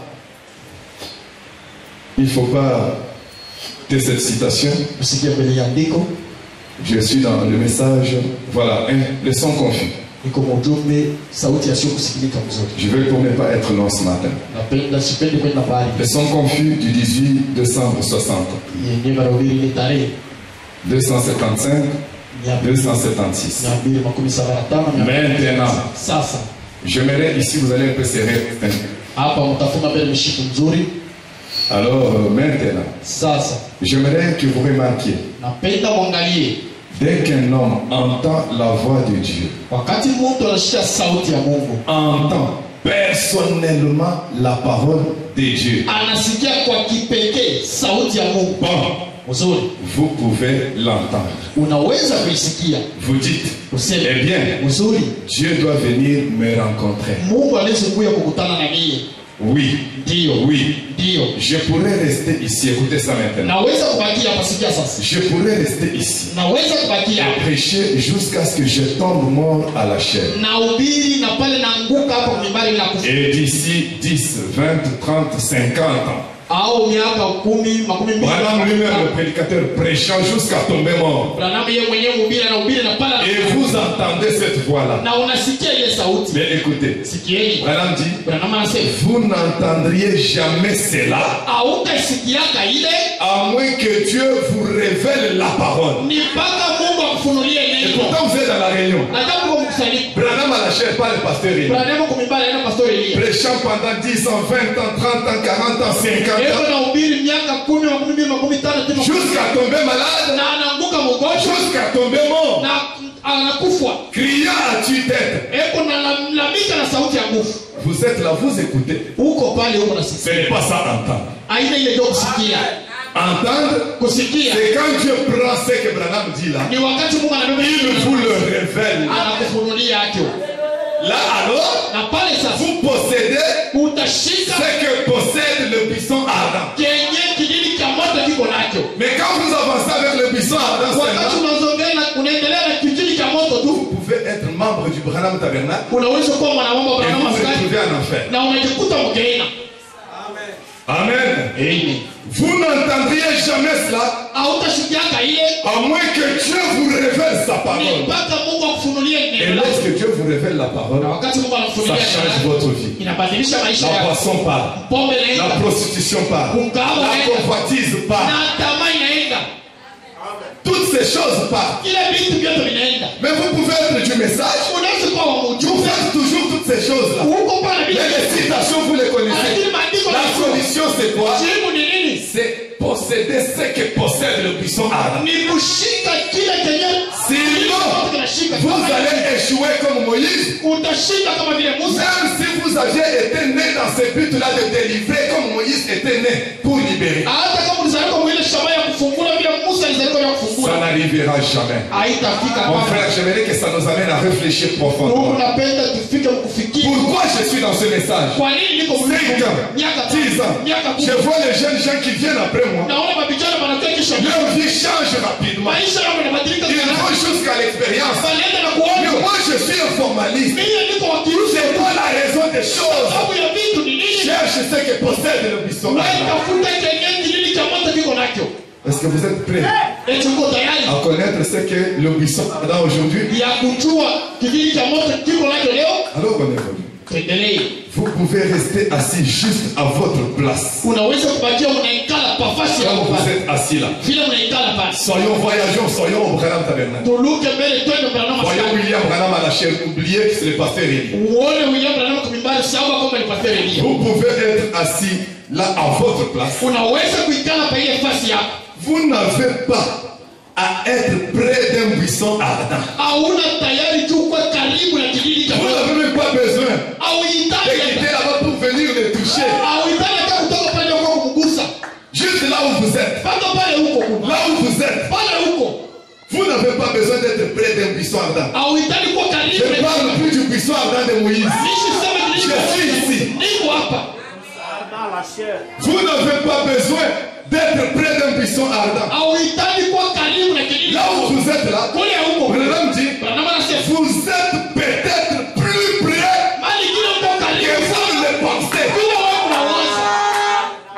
de cette citation. usikie mbele ya andiko, Je suis dans le message, voilà, le son confus. iko mjumbe, sauti yasiyo kusikilika mzuri. Je vais pour ne pas être long ce matin. Napenda sipendi kwenda mbali, Le son confus du 18 décembre 60, yenye marobili ile tarehe 275, 276. 275. Maintenant, Sasa j'aimerais ici, vous allez un peu serrer. hapa mtafunga mbele mshipi mzuri. Alors maintenant, Sasa j'aimerais que vous remarquiez, napenda mwangalie, dès qu'un homme entend la voix de Dieu, wakati mtu anashika sauti ya Mungu, entend personnellement la parole de Dieu, anasikia kwa kipekee sauti ya Mungu bon, mzuri, vous pouvez l'entendre. unaweza kuisikia Vous dites, useme, eh bien, mzuri, Dieu doit venir me rencontrer. Mungu anaweza kuja kukutana na mie. Oui, Ndio, oui, ndio, je pourrais rester ici, écoutez ça maintenant. naweza kubakia hapa. Sikia sasa, Je pourrais rester ici naweza kubakia et hapa prêcher jusqu'à ce que je tombe mort à la chair. na ubiri na pale naanguka hapa mimbari la kufa, Et d'ici 10, 20, 30, 50 ans, au miaka 10, 12, Branham lui-même, le prédicateur, prêchant jusqu'à tomber mort. Branham yeye mwenyewe mhubiri na ubiri na pale Et vous entendez cette voix-là. na unasikia ile sauti. Mais écoutez, Sikieni, Branham dit, Branham anasema vous n'entendriez jamais cela hautasikiaka ile à moins que Dieu vous révèle la parole. ni mpaka Mungu akufunulie Et neno. pourtant vous êtes dans la réunion. Na kama kwa mkusanyiko Branham à la chair, pas le pasteur Rémi. Branham kumimbali na pastor Elia, Prêchant pendant 10 ans, 20 ans, 30 ans, 40 ans, 50 yeye ans, na ubiri miaka 10, 12, 15 tena jusqu'à tomber malade, na anaanguka mgonjwa jusqu'à tomber mort. na Anakufa. criant à tue-tête. Eko na lalamika na sauti ya nguvu. Vous êtes là, vous écoutez. Uko pale uko Ce nasikia. n'est pas ça entendre. Aina ile ndio kusikia. Entendre, Kusikia. c'est quand Dieu prend ce que Branham dit là. Ni wakati Mungu anabeba Il vous le révèle. anakufunulia yake. Là alors, Na pale sasa vous possédez utashika ce que possède le buisson ardent. kenye kidini cha moto kiko nacho. Mais quand vous avancez avec le buisson ardent, Wakati unazongea na unaendelea na kidini cha moto tu, vous pouvez être membre du Branham Tabernacle unaweza kuwa mwanamama wa et Branham vous vous askari retrouvez en enfer. na unajikuta mgeina. Amen. Amen. Vous n'entendriez jamais cela Hautashikiaka ile à moins que Dieu vous révèle sa ni parole. mpaka Mungu akufunulie Et neno lake. lorsque Dieu vous révèle la Na parole, wakati Mungu ça anakufunulia neno change lake, votre vie. inabadilisha maisha La yako. boisson part, Pombe la inaenda prostitution part, la convoitise part, na tamaa inaenda, toutes ces choses partent. ile vitu vyote vinaenda. Mais vous pouvez être du message, Unaweza kuwa wa vous ujumbe faites toujours toutes ces choses-là. uko pale Mais bila les citations, vous les connaissez. lakini maandiko La yanasema, solution, c'est quoi? jibu ni nini? C'est posséder ce que possède le buisson ardent. Ni kushika kile kenye Sinon, kinashika. vous allez échouer comme Moïse. Utashika kama vile Musa. Même si vous aviez été né dans ce but-là de délivrer comme Moïse était né pour libérer, Hata kama ulizaliwa kwa ile shamba ya kufungula vile Musa alizaliwa ya ça kufungula, n'arrivera jamais. haitafika Mon hapa. frère, j'aimerais que ça nous amène à réfléchir Mungu profondément. napenda tufike kufikiri. Pourquoi je suis dans ce message? Kwa nini niko 5 ans, 10 ans, miaka je vois les jeunes gens qui viennent après moi. naona mabijana wanakuwa kisha Leur vie change rapidement. maisha yao yanabadilika Ils sana. vont jusqu'à l'expérience. Wanaenda na Mais kuona moi, je suis un formaliste. mimi niko wakiuza C'est quoi la raison des choses? sababu ya vitu ni nini? Cherche ce que possède le buisson. Wewe tafuta kenye kidini cha moto kiko nacho. Est-ce que vous êtes prêts Eti uko tayari à connaître ce que le buisson a aujourd'hui? ya kujua kidini cha moto kiko nacho leo? Alors on évolue. Tuendelee. Vous pouvez rester assis juste à votre place. Unaweza kubakia unaikala pa fasi Quand yako vous pale. êtes assis là. Vile unaikala pale. Soyons voyageurs, soyons au Branham Tabernacle. Tuluke mbele twende Branham Voyons askari. William Branham à la chair. Oubliez que c'est le pasteur Élie. Uone William Branham kumimbari sawa kama ni pastor Elia. Vous pouvez être assis là à votre place. Unaweza kuikala pa ile fasi yako. Vous n'avez pas à être près d'un buisson ardent. Hauna tayari tu kwa karibu na kidini cha Vous moto. n'avez même pas besoin Au de itali quitter là-bas pour venir les toucher. au itali hata kutoka pale kwa kumgusa. Juste là où vous êtes. Paka pale huko kuna. Là où vous êtes. Pale huko. Vous n'avez pas besoin d'être près d'un buisson ardent. Au itali kwa karibu. Je ne parle plus du buisson ardent de Moïse. Nishi sema Je kidini. suis ici. Niko hapa. Vous n'avez pas besoin d'être près d'un buisson ardent. Au itali kwa karibu na kidini. Là où vous êtes là, Kule huko. Branham dit, Branham anasema vous êtes peut-être plus près mali kile uko que karibu. vous ne le pensez. Kule wewe unawaza.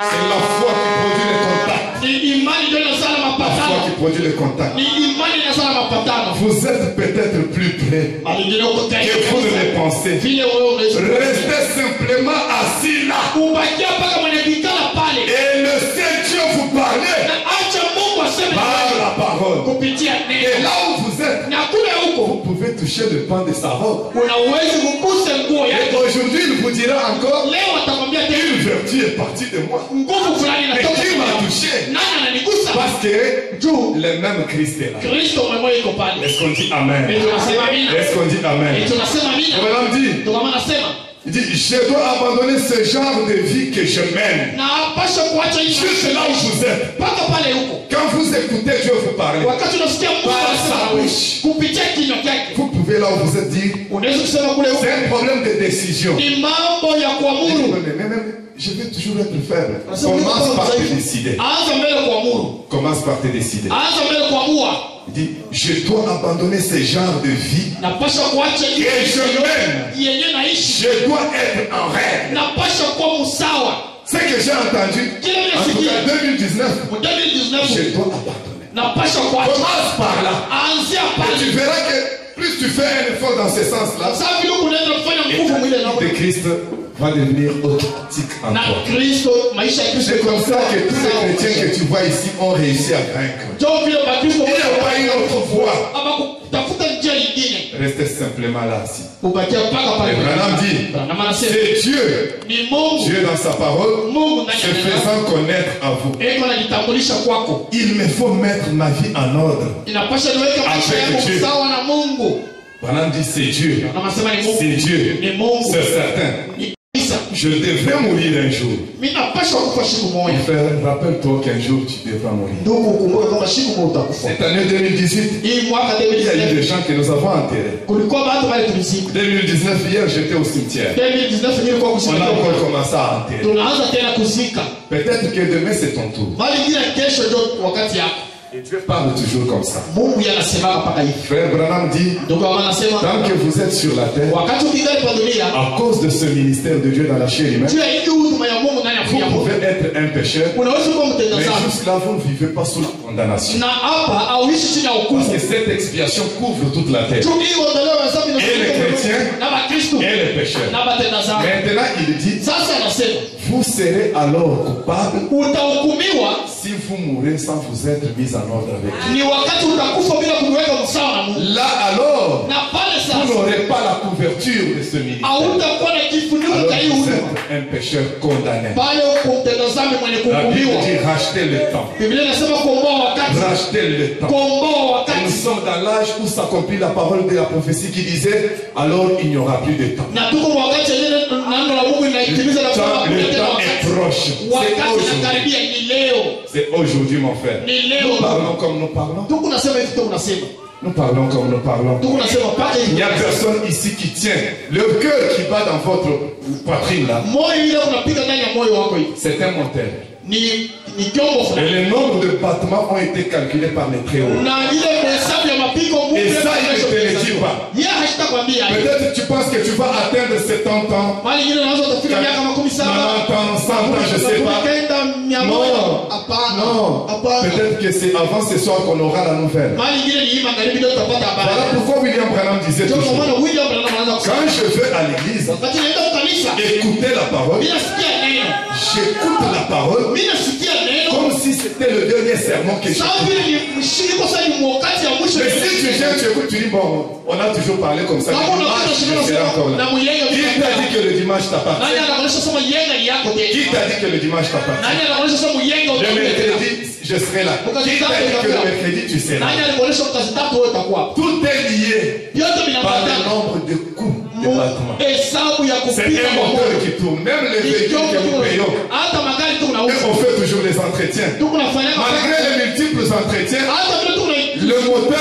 C'est la foi qui produit le contact. Ni imani ndio inazala La foi mapatano. qui produit le contact. Ni imani inazala mapatano. Vous êtes peut-être plus près Mali kile uko que karibu. vous ne le pensez. Vile wewe unaweza. Restez simplement assis là. Ubakia paka mwenye kikala pale. Et laissez Dieu vous parler Na acha Mungu aseme par la parole. kupitia Et neno. là où vous êtes, Na kule huko vous pouvez toucher le pan de sa robe. unaweza kugusa nguo Et yake. aujourd'hui, il vous dira encore, Leo atakwambia tena une vertu est partie de moi. nguvu fulani Mais inatoka qui m'a kwangu. touché? Nani ananigusa? Parce que Juu le même Christ est là. Kristo mwenyewe yuko pale. Est-ce qu'on dit Amen? Et tunasema amina. Est-ce qu'on dit Amen? Et tunasema Et amina. maintenant dit, Ndio maana nasema il dit, je dois abandonner ce genre de vie que je mène. na pasha kuacha hii Juste là où vous êtes. mpaka pale huko. Quand vous écoutez Dieu vous parler, Wakati unasikia Mungu Par anasema sa na wewe, bouche. kupitia kinywa chake. vous pouvez là où vous êtes dire, Unaweza kusema kule huko c'est un problème de décision. ni mambo ya Il dit, kuamuru. mais même, je vais toujours être faible. Parce que Commence vous par te avez- décider. Anza mbele kuamuru. Commence par te décider. Anza mbele kuamua. Il dit, je dois abandonner ce genre de vie. Napasha kuacha hii Et je mène. yenye naishi. Je dois être en règle. Napasha kuwa msawa. Ce que j'ai entendu, en tout cas 2019, Mu 2019 je dois abandonner. napasha kuacha. Commence par là. Anzia Et tu pale. verras que plus tu fais un effort dans ce sens-là, Sasa vile unaenda kufanya et nguvu mwile la vie de Christ va devenir automatique en na toi. Kristo, maisha ya Kristo C'est comme ça que tous les chrétiens que tu vois ici ont réussi à vaincre. Njoo vile Bakristo Il n'y a pas une autre voie. ama kutafuta njia nyingine. Restez simplement là assis. ubakia mpaka pale. Et Branham dit, Branham anasema c'est Dieu, ni Mungu, Dieu dans sa parole, Mungu ndani se ya neno faisant connaître à vous. eko anajitambulisha kwako. Il me faut mettre ma vie en ordre. Inapasha niweke maisha yangu sawa na Mungu. Branham dit, c'est Dieu, Anasema ni Mungu, c'est Dieu, ni Mungu, c'est certain. ni kabisa. Je devrais mourir un jour. Mimi napasha kufa siku moja. Mon frère, rappelle-toi qu'un jour tu devras mourir. Ndugu, ukumbuke kwamba siku moja utakufa. Cette année 2018, Hii mwaka il y a eu 2019 des gens que nous avons enterrés. kulikuwa watu wale tulizika. 2019, hier j'étais au cimetière. 2019 nilikuwa On a kuzika. encore commencé à enterrer. Tunaanza tena kuzika. Peut-être que demain c'est ton tour. Bali ngine kesho ndio wakati yako. Et Dieu parle toujours comme ça. Mungu yanasema mpaka hivi. Frère Branham dit, Ndugu anasema tant que vous êtes sur la terre, wakati ukingali kwa dunia, à cause de ce ministère de Dieu dans la chair humaine, juu ya hii huduma ya Mungu ndani ya vous kuya Mungu. pouvez être un pécheur, Unaweza kuwa mtenda mais dhambi. jusque-là, vous ne vivez pas sous la condamnation. Na hapa auishi chini ya Parce hukumu. que cette expiation couvre toute la terre. Juu hii ondoleo ya dhambi Et les chrétiens, na Wakristo et les pécheurs. na watenda dhambi. Maintenant, il dit, Sasa anasema vous serez alors coupable utahukumiwa si vous mourrez sans vous être mis en ordre avec Dieu. ni wakati utakufa bila kuweka msawa na Mungu. Là alors, Na pale vous sasa n'aurez pas la couverture de ce ministère. hautakuwa na kifuniko Alors cha hii vous huduma. êtes un pécheur condamné. Pale uko mtenda dhambi mwenye La Bible kuhukumiwa. dit racheter le temps. Biblia inasema kuomboa wakati. Racheter le temps. Kuomboa Et wakati. nous sommes dans l'âge où s'accomplit la parole de la prophétie qui disait alors il n'y aura plus de temps. Na tuko kwa wakati yenyewe neno la Mungu linaitimiza na kwamba Le kuna tena temps est wakati. proche. Wakati C'est aujourd'hui. unakaribia ni leo. C'est aujourd'hui mon frère. Ni leo. Nous parlons comme nous parlons. Tuko nasema hivi tu unasema. Nous parlons comme nous parlons. Tuko nasema pale Il hivi. n'y a personne ici qui tient. Le cœur qui bat dans votre poitrine là, Moyo ile unapiga ndani ya moyo wako hivi. c'est un moteur. Ni kyombo Et fulani. le nombre de battements ont été calculés par les très hauts. Na ile hesabu ya mapigo Mungu Et ça, il ne te le dit pas. Yeye hashitakwambia hivi. Peut-être tu penses que tu vas atteindre 70 ans, Mali nyingine unaweza utafika miaka 17. 90 ans, 100 ans, je sais pas. Kenda 100. Non. Hapana. Non. Hapana. Peut-être que c'est avant ce soir qu'on aura la nouvelle. Mali nyingine ni hii magharibi ndio tutapata Voilà habari. pourquoi William Branham disait Ndio kwa toujours, maana William Branham anaanza kusema quand je vais à l'église, wakati naenda kanisa écouter la parole, bila sikia neno. j'écoute la parole Mimi nasikia neno. comme si c'était le dernier sermon que Sawa j'écoute. vile ni mshiki kwa sababu ni wakati ya mwisho. Mais si tu viens, tu écoutes, tu dis, bon, on a toujours parlé comme ça. Le Kama unakuta dimanche, shida je serai encore na là. mwenyewe Qui t'a dit que le dimanche t'appartient? nani anakuonyesha sema yenga ni yako Qui tena? t'a dit que le dimanche t'appartient? Nani anakuonyesha sema yenga Le utakuwa tena? mercredi, je serai là. Qui t'a dit que le mercredi, tu seras Nani là? alikuonyesha kazi tatu wewe utakuwa hapo? Tout est lié Yote par le vinapatana. nombre de coups de battement. Hesabu ya C'est kupiga un moteur moyo. qui tourne. Même les Ni véhicules que nous chombo payons, hata magari tu et unauza. on fait toujours les entretiens. Tu unafanya Malgré les multiples entretiens, hata vile tu le moteur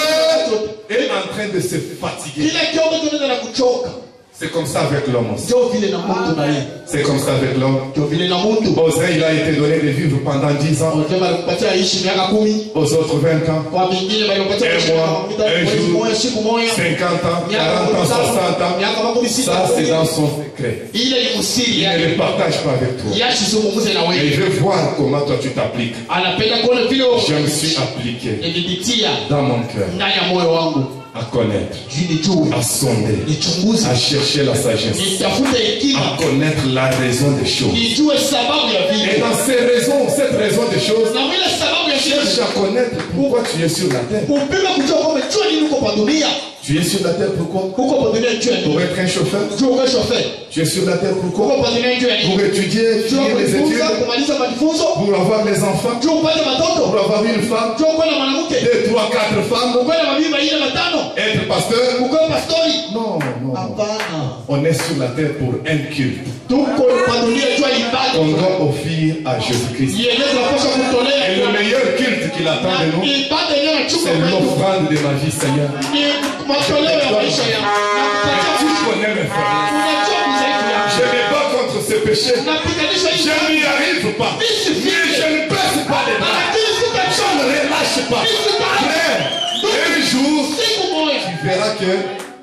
est en train de se fatiguer. kile chombo kinaenda na kuchoka. C'est comme ça avec l'homme aussi. Ndio vile na mtu na yeye. C'est comme ça avec l'homme. Ndio vile na mtu. Osée, il a été donné de vivre pendant 10 ans. Wanasema alikupatia aishi miaka 10. Aux autres 20 ans, Kwa vingine walikupatia Un aishi mois, un jour, siku moja. 50 ans, Miaka 40 ans, 60 ans. miaka 60. Ça, c'est dans son secret. Ile ni msiri Il ne yake. le partage pas avec toi. Yachi zungumze na Et wewe. je veux voir comment toi tu t'appliques. Anapenda kuona vile Je me suis appliqué nilipitia dans mon cœur ndani ya moyo wangu. à connaître, Nijue, à sonder, nichunguze, à chercher la sagesse, nitafute hekima, à connaître la raison des choses. nijue sababu ya Et vitu. dans ces raisons, cette raison des choses, Na ile sababu ya cherche vitu. à connaître pourquoi tu es sur la terre. Upime kujua kwamba jua nini uko kwa dunia. Tu es sur la terre pourquoi? Uko kwa dunia jua Pour nini? être un chauffeur. Jua uko chauffeur. Tu es sur la terre pourquoi? Uko kwa dunia jua Pour nini? étudier, Jua finir les kujifunza, études, kumaliza majifunzo. pour avoir les enfants, Jua upate pour watoto. avoir une femme, Jua uko na mwanamke. 2, 3, 4 femmes, Uko na mabibi baina matano. être pasteur. Uko pastori. Non, non. Hapana. On est sur la terre pour un culte. Tuko kwa dunia jua ibada. On doit offrir à Jésus-Christ. Yeye tunapaswa kutolea. Et le meilleur culte qu'il attend de nous, Ibada yenyewe chukua c'est kwetu. l'offrande de ma vie, Seigneur. Ni matoleo ya maisha yangu. Na Et tu kupatia connais mes frères. unajua mzaifu yangu. Je me bats contre ce péché. Unapiganisha hii. Je n'y arrive pas. Mais je ne baisse pas les bras. Lakini Je sitachoka. ne relâche pas. Frère, un jour, Siku moja. tu verras que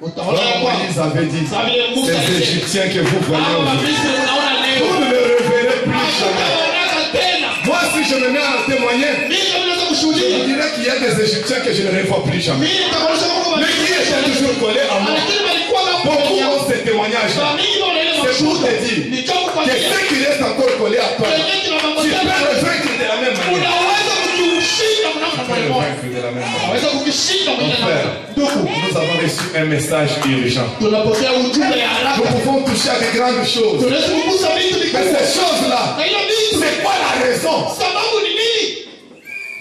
Utaona ya comme kwamba Moïse avait dit, ces Égyptiens que vous voyez hao aujourd'hui, Wamisri unaona leo. vous ne me reverrez plus jamais. Hawataonaka tena. Moi, si je me mets à témoigner, Mimi kama naweza je kushuhudia. dirais qu'il y a des Égyptiens que je ne revois plus jamais. Mimi nitakuonyesha kwamba Mais qui étaient toujours collés à moi. lakini walikuwa hapo. Beaucoup ont ces témoignages-là. Mimi ndio ile C'est pour te dire Ni chombo kwa que ceux qui restent encore collés à toi, Kwenye kina mambo tu peux tatu. le vaincre de la même manière. Unaweza kujiulia kushinda mnamo peut le moja. vaincre de la même manière. Unaweza kukishinda Mon mwingine na frère, ndugu. nous avons reçu un message urgent. Tunapokea ujumbe ya Nous haraka. pouvons toucher à de grandes choses. Tunaweza kugusa vitu Mais vikubwa. ces choses-là, Na hiyo vitu c'est quoi la raison? sababu ni nini?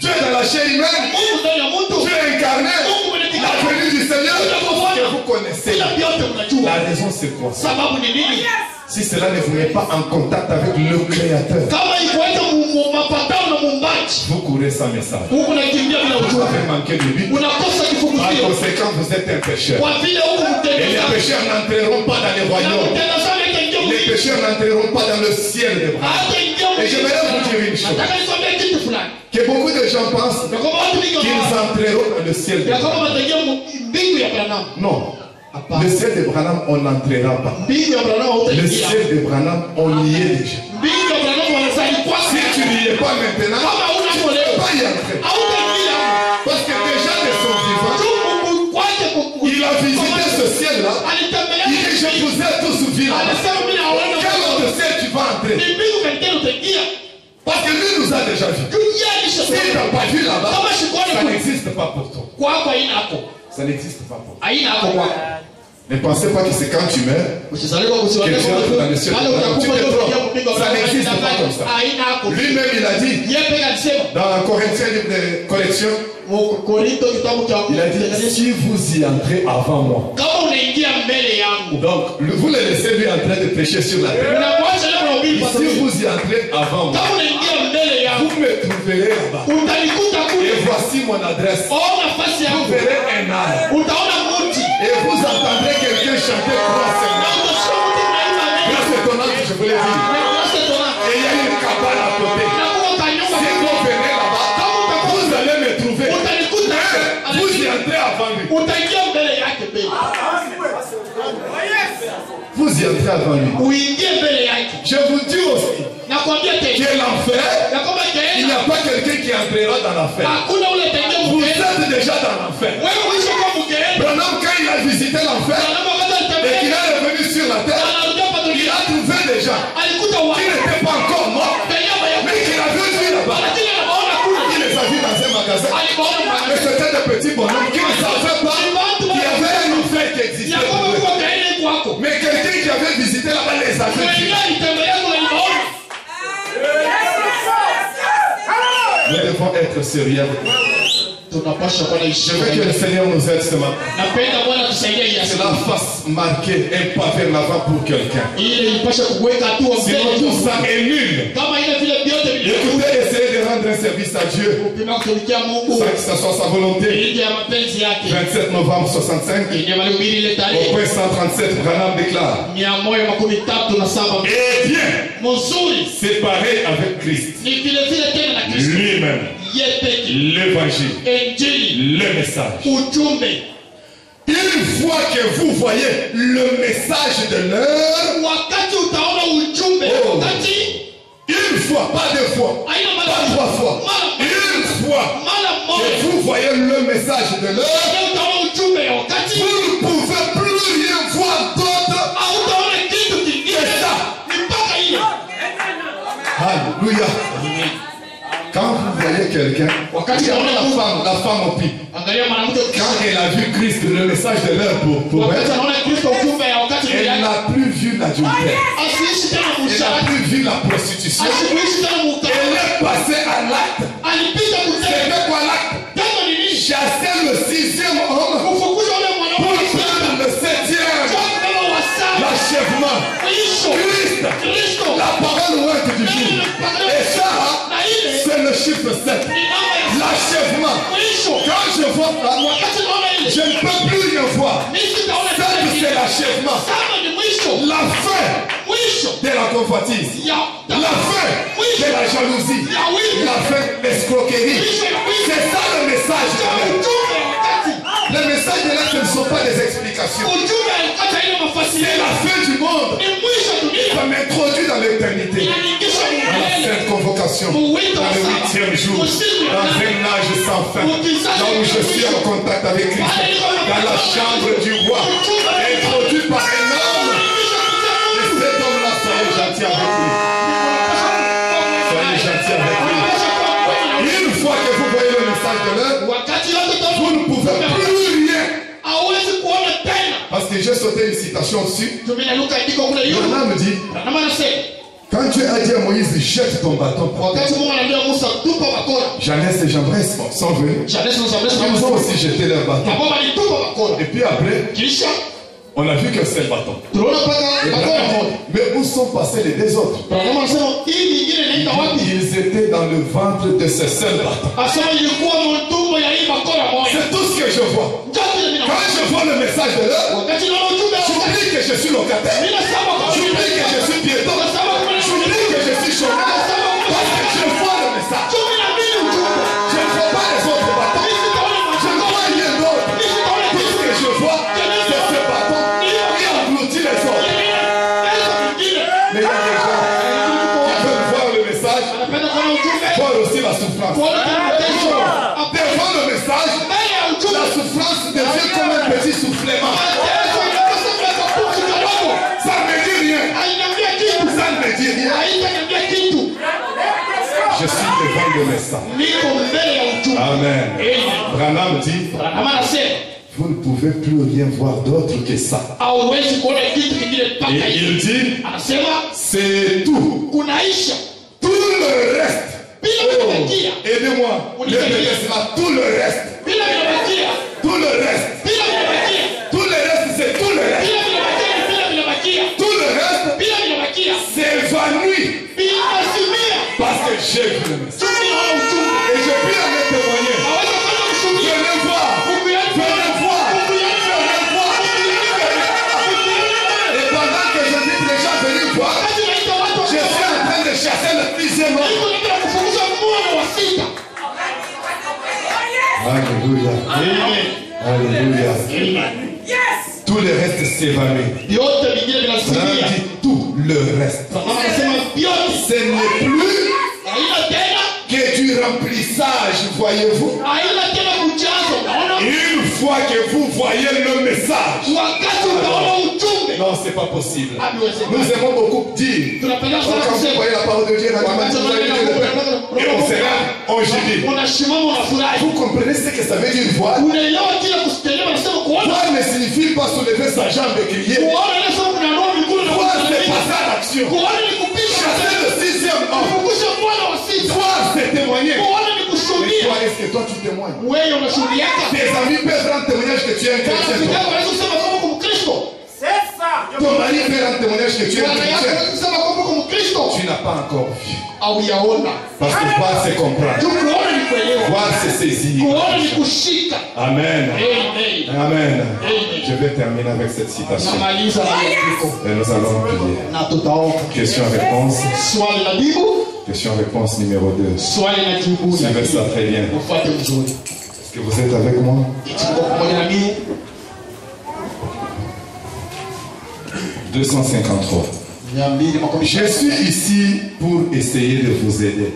Dieu dans la chair humaine, Mungu ndani ya mtu. Dieu incarné, la venue du Seigneur, que vous connaissez. Bila vyote mnajua. La raison c'est quoi? Sababu ni nini? Si cela ne vous met pas en contact avec le Créateur, Kama ikuweka mapatano na muumbaji, vous courez sans message. huku unakimbia bila Vous ujumbe. avez manqué de but. Unakosa Par kifukuzio. conséquent, vous êtes un pécheur. Kwa vile huku Et les mtenda pécheurs n'entreront pas dans les na royaumes. mtenda sana itaingia Les mbinguni. pécheurs n'entreront pas dans le ciel de Abraham. Hata ingia Et j'aimerais vous dire une chose. Nataka nikwambie kitu fulani. Que beaucoup de gens pensent Ya kwamba watu wengi qu'ils wanaona entreront dans le ciel de ya kwamba Abraham. wataingia mbingu ya Branham. Non. Le ciel de Branham, on n'entrera pas. Mbingu ya Branham Le hautaingia. ciel de Branham, on y est déjà. Mbingu ya Branham wanazali Si kwanza. tu n'y es pas maintenant, Kama huna tu ne hapo peux leo, pas y entrer. hautaingia. Parce que déjà de son vivant, Tu Mungu kwake il a visité ce ciel-là. alitembelea. Il dit, je vous ai tous vu là-bas. Alisema mimi naona Quel autre ciel tu vas entrer? ni mbingu katika utaingia. Parce que lui nous a déjà vu. Dunia Si tu ilishasema n'as pas vu là-bas, kama sikuona ça n'existe pas pour toi. kwako haina hapo. Ça n'existe pas pour toi. Haina hapo kwako. Ne pensez pas que c'est quand tu meurs. Usizaliwa kusiwalia Quelqu'un kwa dans le ciel. pale Tu utakufa te leo trompes. kwa mbingu. Ça n'existe pas comme ça. Haina hapo. Lui-même, il a dit, Yeye pekee alisema dans la Corinthiens livre de collection, Korinto kitabu cha il a dit, si vous y entrez avant moi. kama unaingia mbele yangu Donc, vous le laissez lui en train de prêcher sur la terre. unamwacha leo unahubiri Et kwa si sababu vous y entrez avant moi, kama unaingia mbele yangu vous me trouverez là-bas. utanikuta Et kule. voici mon adresse. Oh, nafasi Vous yangu verrez un arbre. utaona mti Et vous entendrez quelqu'un chanter Croix na Seigneur. utasikia mti unaimba mbele. Là, c'est ton âge, je vous l'ai dit. Na unasikia tona. Et il y a une cabane à côté. Na kuwa kanyumba Si vous kidogo. venez là-bas, Kama utakuwa vous allez me trouver. utanikuta Mais vous y entrez avant lui. utaingia mbele yake mbele. Vous y entrez avant lui. Uingie mbele yake. Je vous dis aussi Nakwambia tena. que l'enfer, Ya kwamba il n'y a pas quelqu'un qui entrera dans l'enfer. hakuna ule ataingia Vous mkeeni. êtes déjà dans l'enfer. Wewe uisha kwa mkeeni. Branham, quand il a visité l'enfer Na wakati et qu'il alitembea est revenu sur la terre, anarudia hapa il dunia. a trouvé des gens Alikuta qui watu. n'étaient pas encore morts, Kanyama ya mais qu'il avait vus là-bas. lakini anaona kule. Il les a vus dans un magasin. Alibaona Mais mwanamke. c'était des petits bonhommes qui ne savaient pas qu'il y avait un enfer qui Ya existait. kwamba pour eux. kwa kaeni kwako. Mais quelqu'un qui avait visité là-bas les avait vus. Mwenye alitembelea kule alibaona. Nous devons être sérieux. Tunapaswa kuwa na Je heshima. veux que le Seigneur nous aide ce matin. Napenda Bwana tusaidie hii Que asili. la fasse marquer un pas vers l'avant pour quelqu'un. Ili ipashe kuweka hatua Sinon mbele. tout ça est nul. Kama ile vile vyote vilivyo. Écoutez, essayez de rendre un service à Dieu. Kupima kutumikia Mungu. Sans que ça soit sa volonté. Nje ya mapenzi yake. 27 novembre 65. Yenye walihubiri ile Au tarehe point 137, Branham déclare. 137. Et bien, Mzuri c'est pareil avec Christ. ni vile vile tena na Kristo. Lui-même. Yeye pekee. L'évangile. Injili. Le message. Ujumbe. Une fois que vous voyez le message de l'heure, Wakati utaona ujumbe. Oh. Wakati une fois, pas deux fois, aina pas mara trois fois, une fois mara que moja. vous voyez le message de l'heure, Leo utaona ujumbe ya wakati. vous ne pouvez plus rien voir d'autre. Hautaona kitu kingine. C'est ça. Ni mpaka hiyo. Alléluia. Quand vous voyez quelqu'un, regardez la femme au pied. Angalia mwanamke Quand elle a vu Christ, le message de l'heure pour wakati elle, anaona Kristo ujumbe ya wakati elle yake. n'a plus vu l'adultère. Asiishi tena Elle n'a mshahara. plus vu la prostitution. Asikuishi tena Elle mukara. est passée à l'acte. Alipita kutenda. C'était quoi l'acte? Tendo ni nini? Chasser le sixième homme Kufukuza ule pour mwanamke. prendre le septième. Kama wasaba. L'achèvement. Mwisho. Christ. Kristo. La parole ouate du jour. Et ça, Na ile c'est le chiffre 7. ni namba ya L'achèvement. mwisho. Quand je vois ça, Wakati naona ile. je ne peux plus rien voir. Mimi sitaona Ça, tena c'est kitu. l'achèvement. Saba ni mwisho. La fin Mwisho. de la convoitise. Ya La fin de la jalousie. ya wivu. La fin de l'escroquerie. Mwisho ya wivu. C'est ça le message de Ya l'heure. ujumbe ya wakati. Le message de l'heure, ce ne sont pas des explications. Ujumbe ya wakati haina C'est mafasiri. la fin du monde. Ni mwisho dunia. Ça m'introduit dans l'éternité. Inaniingisha Dans la milele. sainte convocation. Dans le 8e jour. Dans un âge sans fin. Là où je suis en contact avec Christ. Dans la chambre du roi. Introduit par un homme. Et cet homme-là, soyez gentil avec lui. Soyez gentil avec lui. Une fois que vous j'ai sauté une citation dessus. tumenaluka andiko kule yule Branham dit, Branham anasema quand Dieu a dit à Moïse, jette ton bâton par terre, wakati Mungu anambia Musa tupa bakora Jeannès et Jambres sont venus. Janesi na Jambres Ils ont aussi jeté leur bâton. hapo walitupa bakora Et puis après, kisha on a vu qu'un seul bâton. tunaona paka bakora moja Mais où sont passés les deux autres? Branham anasema hii nyingine inaenda wapi Ils étaient dans le ventre de ce seul bâton. asema ilikuwa mtumbo ya hii bakora moja C'est tout ce que je vois. Quand je vois le message de l'heure, wakati naona ujumbe j'oublie que je suis locataire. mimi nasema kwa J'oublie que je suis piéton. J'oublie que je suis chômeur. Parce que je vois le message. Chumi na mimi ujumbe Je ne vois pas les autres bâtons. Je ne vois rien d'autre. Tout ce que je vois, c'est ce bâton qui engloutit les autres. Mais il y a des gens qui veulent voir le message, voir aussi la souffrance. Devant le message, la souffrance devient comme un petit soufflement. Ça ne me dit rien. Ça ne me dit rien. Je suis devant le message. Amen. Branham dit, vous ne pouvez plus rien voir d'autre que ça. Et il dit, c'est tout. Tout le reste. Oh, aidez-moi. Le reste là, tout le reste. Tout le reste. Tout le reste, c'est tout le reste. Tout le reste s'évanouit. Parce que j'ai vu le message. Et je puis aller témoigner. Venez voir. Venez voir. Venez voir. Et pendant que je dis les gens venir voir, je suis en train de chasser le sixième homme. Alléluia. Alléluia. Tout le reste s'évanouit. Tout le reste. Ce n'est plus que du remplissage, voyez-vous. Une fois que vous voyez le message. Non, c'est pas possible. Nous aimons beaucoup dire. Quand vous voyez la parole de Dieu, et on se lève, on dit. Vous comprenez ce que ça veut dire voir? Voir ne signifie pas soulever sa jambe et crier. Voir, c'est passer à l'action. Chasser le sixième homme. Voir, c'est témoigner. Mais toi, est-ce que toi tu témoignes? Tes amis peuvent rendre témoignage que tu es un chrétien. Ton mari peut rendre témoignage que tu es un chrétien. Tu n'as pas encore vu. Parce que voir c'est comprendre. Voir c'est saisir. Amen. Amen. Je vais terminer avec cette citation. Et nous allons prier. Question-réponse. Question-réponse numéro 2. Suivez ça très bien. Est-ce que vous êtes avec moi? 253. Je suis ici pour essayer de vous aider.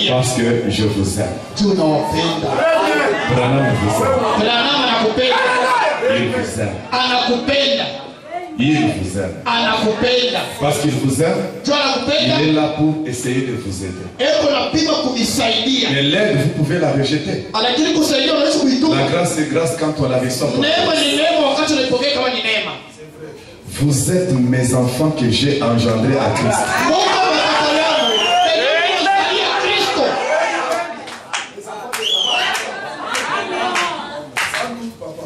Parce que je vous aime. Branham vous aime. Il vous aime. Il vous aime. Parce qu'il vous aime, il est là pour essayer de vous aider. Mais l'aide, vous pouvez la rejeter. La grâce est grâce quand on la reçoit. Vous êtes mes enfants que j'ai engendrés à Christ.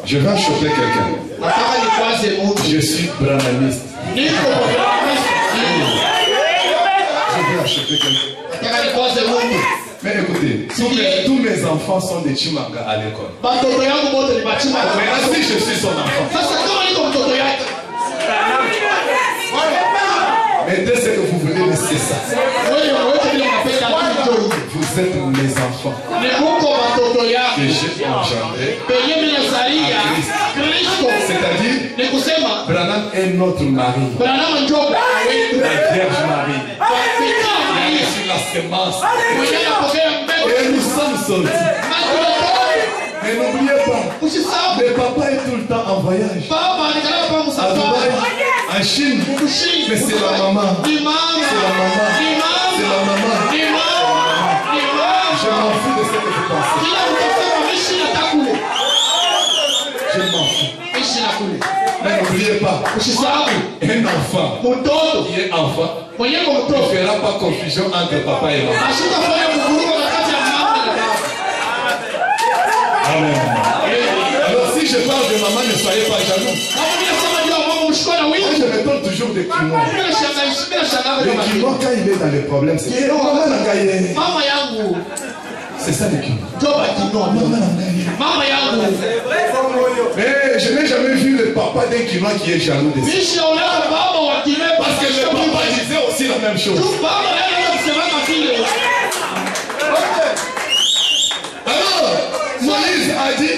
Je vais choper quelqu'un. Je suis branhamiste. Je vais acheter quelqu'un. Mais écoutez, tous mes enfants sont des Chimanga à l'école. Maintenant, si je suis son enfant, mais dès ce que vous voulez laisser ça, vous êtes mes enfants que j'ai engendrés à Christ. C'est-à-dire, Branham est notre mari, la Vierge Marie. Il est sur la semence. Et nous sommes sortis. Mais n'oubliez pas, le papa est tout le temps en voyage. À Dubaï, en Chine. Mais c'est la maman. C'est la maman. C'est la maman. Je m'en fous de ce que vous pensez. je m'en fous. ishi na kule. Mais n'oubliez pas, Usisahau un enfant mtoto qui est enfant mwenye ne mtoto fera pas confusion entre papa et maman. ashitafanya mvurugo kati ya mama na baba. Amen. Alors si je parle de maman, ne soyez pas jaloux. Kama mimi nasema juu ya mama ushikwa na Moi, wingi. je me donne toujours des quinoa. Mimi nashangaa Le quinoa, quand il est dans les problèmes, c'est maman n'a gagné. mama yangu C'est ça le quinoa. joba kinoa. Maman n'a gagné. Mama yangu Mais je n'ai jamais vu le papa d'un quinoa qui est jaloux de ça. bisha ulaka baba wa kile Parce que le papa disait aussi la même chose. tu baba yeye anasema vile. Alors, Moïse a dit,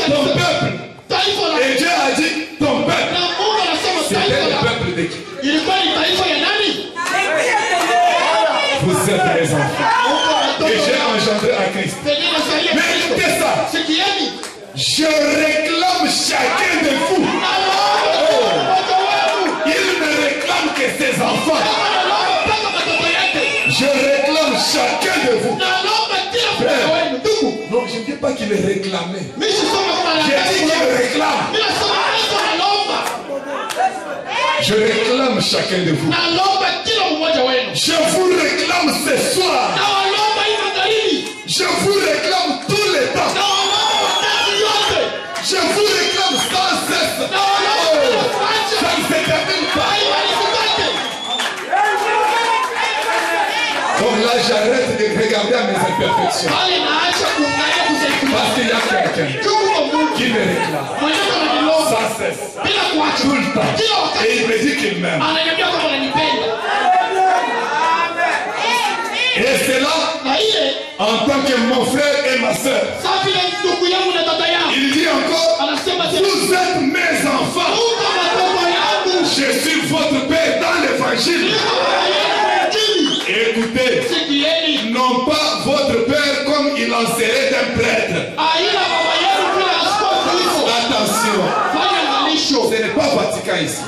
ton peuple. Taifa la Et Dieu a dit, ton peuple. na Mungu anasema C'était taifa le la peuple de qui? ilikuwa ni taifa ya nani? Vous êtes mes enfants. Mungu Et j'ai anatoka engendré à Christ. penye nasalia Mais écoutez ça. sikieni Je réclame chacun de vous. Il ne réclame que ses enfants. Je réclame chacun de vous. Non, je ne dis pas qu'il est réclamé. J'ai dit qu'il réclame. Je réclame chacun de vous. Je vous réclame ce soir. Je vous réclame tous les temps. Je vous réclame sans cesse. Oh, ça ne se termine pas. Donc là, j'arrête de regarder à mes imperfections. Parce qu'il y a quelqu'un qui me réclame sans cesse, tout le temps. Et il me dit qu'il m'aime. Et c'est là, en tant que mon frère et ma soeur, il dit encore, vous êtes mes enfants. Je suis votre père dans l'évangile. Écoutez, non pas votre père comme il en serait d'un prêtre. Attention, ce n'est pas Vatican ici.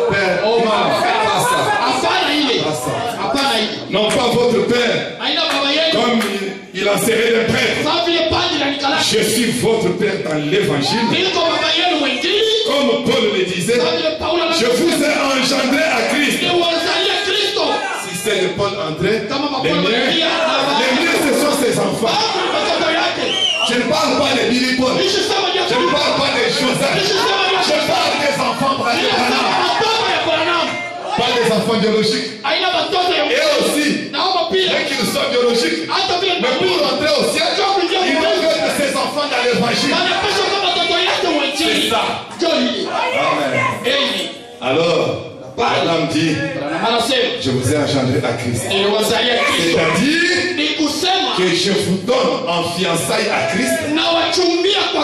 Père, oh maman, pas ça. Non pas votre père comme il en serait d'un prêtre. Je suis votre père dans l'évangile. Comme Paul le disait, je vous ai engendré à Christ. Si c'est de Paul André, les miens ce sont ses enfants. Je ne parle pas de Billy Paul. Je ne parle pas de Joseph. Je parle des enfants pas des enfants biologiques. Et aussi, dès qu'ils sont biologiques, mais pour rentrer au ciel, ils doivent être ses enfants dans l'évangile. C'est ça. Amen. Alors, Branham dit, je vous ai engendré à Christ. C'est-à-dire que je vous donne en fiançailles à Christ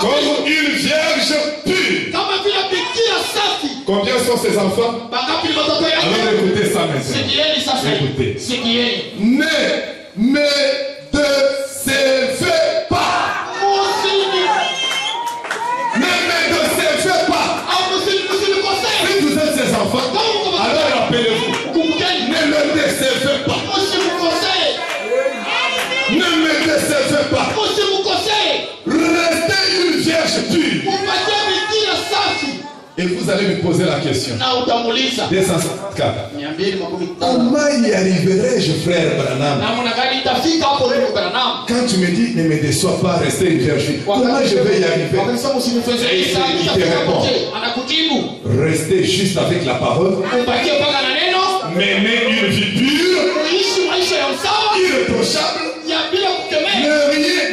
comme une vierge pure. Combien sont ses enfants? Alors écoutez ça maintenant. Écoutez. Ne me décevez pas. Ne me décevez pas. Si vous êtes ses enfants, alors rappelez-vous. Ne me décevez pas. Ne me décevez pas. Restez une vierge pure. Et vous allez me poser la question. 254. Comment y arriverai-je, frère Branham? Quand tu me dis ne me déçois pas, rester une vierge pure, comment je vais y arriver? Il te répond. Restez juste avec la parole. Mener une vie pure, irréprochable.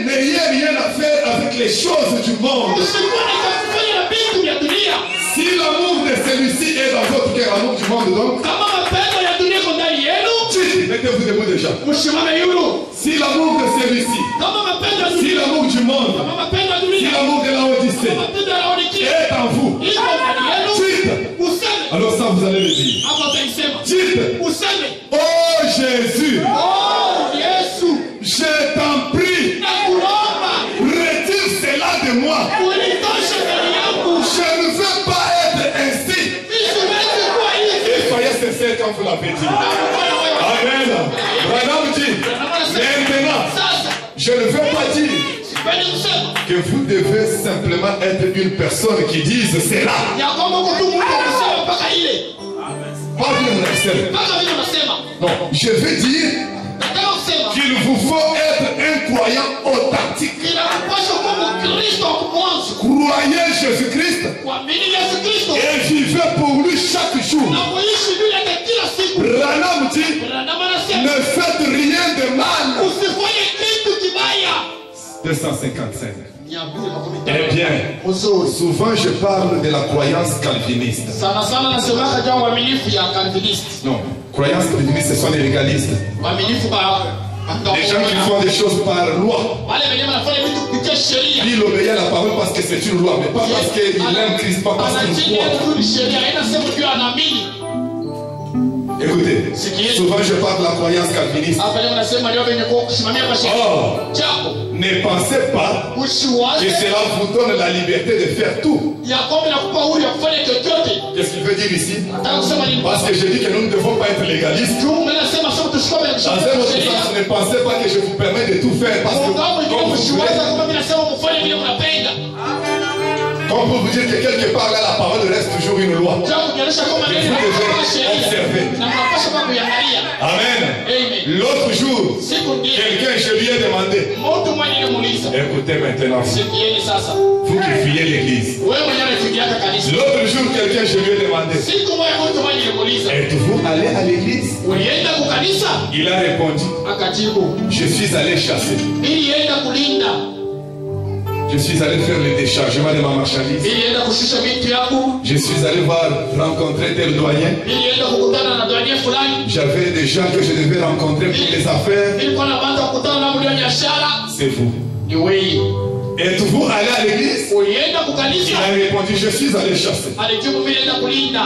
N'ayez rien à faire avec les choses du monde. Si l'amour de celui-ci est dans votre cœur, l'amour du monde donc, mettez-vous debout déjà. Si l'amour de celui-ci, si l'amour du monde, si l'amour de la Odyssée est en vous, dites, alors ça vous allez le dire. Dites, oh Jésus, je t'en prie, retire cela de moi. Je ne veux pas être ainsi. Et soyez sincères quand vous l'avez dit. Amen. Branham dit, maintenant, Je ne veux pas dire Sipendi kusema que vous devez simplement être une personne qui dise cela. ya kwamba uko tu mtu kusema mpaka ile. Pas vile mnasema. Mpaka vile unasema. Non, je veux dire Nataka kusema qu'il vous faut être un croyant authentique. inakupaswa kuwa Mkristo wa mwanzo. Croyez Jésus-Christ Kuamini Yesu Kristo et vivez pour lui chaque jour. na kuishi bila kila siku. Branham dit, Branham anasema ne faites rien de mal. usifanye kitu kibaya. 255. Eh Eh bien, souvent je parle de la croyance calviniste. sana sana nasemaka juu ya uaminifu ya Calvinist. Non, croyance calviniste, ce sont les légalistes. Uaminifu ba Les gens qui font des choses par loi. wale wenyewe wanafanya vitu kupitia sheria. Il obéit à la parole parce que c'est une loi, mais pas parce qu'il aime Christ, pas parce qu'il Anachini croit. yetu ni sheria, haina sema juu anaamini. Écoutez, souvent je parle de la croyance calviniste. Hapa leo nasema leo wenye kusimamia kwa sheria. Oh, Japo ne pensez pas que usiwaze cela vous donne la liberté de faire tout. ya kwamba inakupa uhuru ya kufanya chochote. Qu'est-ce qu'il veut dire ici? Nataka kusema nini? Parce que je dis que nous ne devons pas être légalistes. Juu mimi nasema sasa tuchukue bila Dans un kushauri autre sheria. sens, ne pensez pas que je vous permets de tout faire parce que Mungu comme mwingine vous usiwaze voulez, kama mimi nasema mfanye vile mnapenda. comme pour vous dire que quelque part là, la parole reste toujours une loi. Japo kuonyesha kama neno ni sheria. Na mnapaswa kwa kuangalia. Amen. Amen. L'autre jour, Siku nyingine quelqu'un, je lui ai demandé, mtu mwenye nimuuliza. écoutez maintenant, Sikieni sasa. vous qui fuyez l'église. Wewe mwenyewe unafikiria kanisa. L'autre jour, quelqu'un, je lui ai demandé, Siku moja mtu mwenye nimuuliza. êtes-vous allé à l'église? Ulienda kukanisa? Il a répondu, Akajibu, je suis allé chasser. nilienda kulinda. Je suis allé faire le déchargement de ma marchandise. Nilienda kushusha vitu yangu. Je suis allé voir, rencontrer tel doyen. Nilienda kukutana na doania fulani. J'avais des gens que je devais rencontrer pour les affaires. Nilikuwa napata kukutana na mtu wa biashara. C'est vous. Ni wewe. Êtes-vous allé à l'église? Ulienda Il kukanisa? a répondu, je suis allé chasser. Alijibu, mimi nilienda kulinda.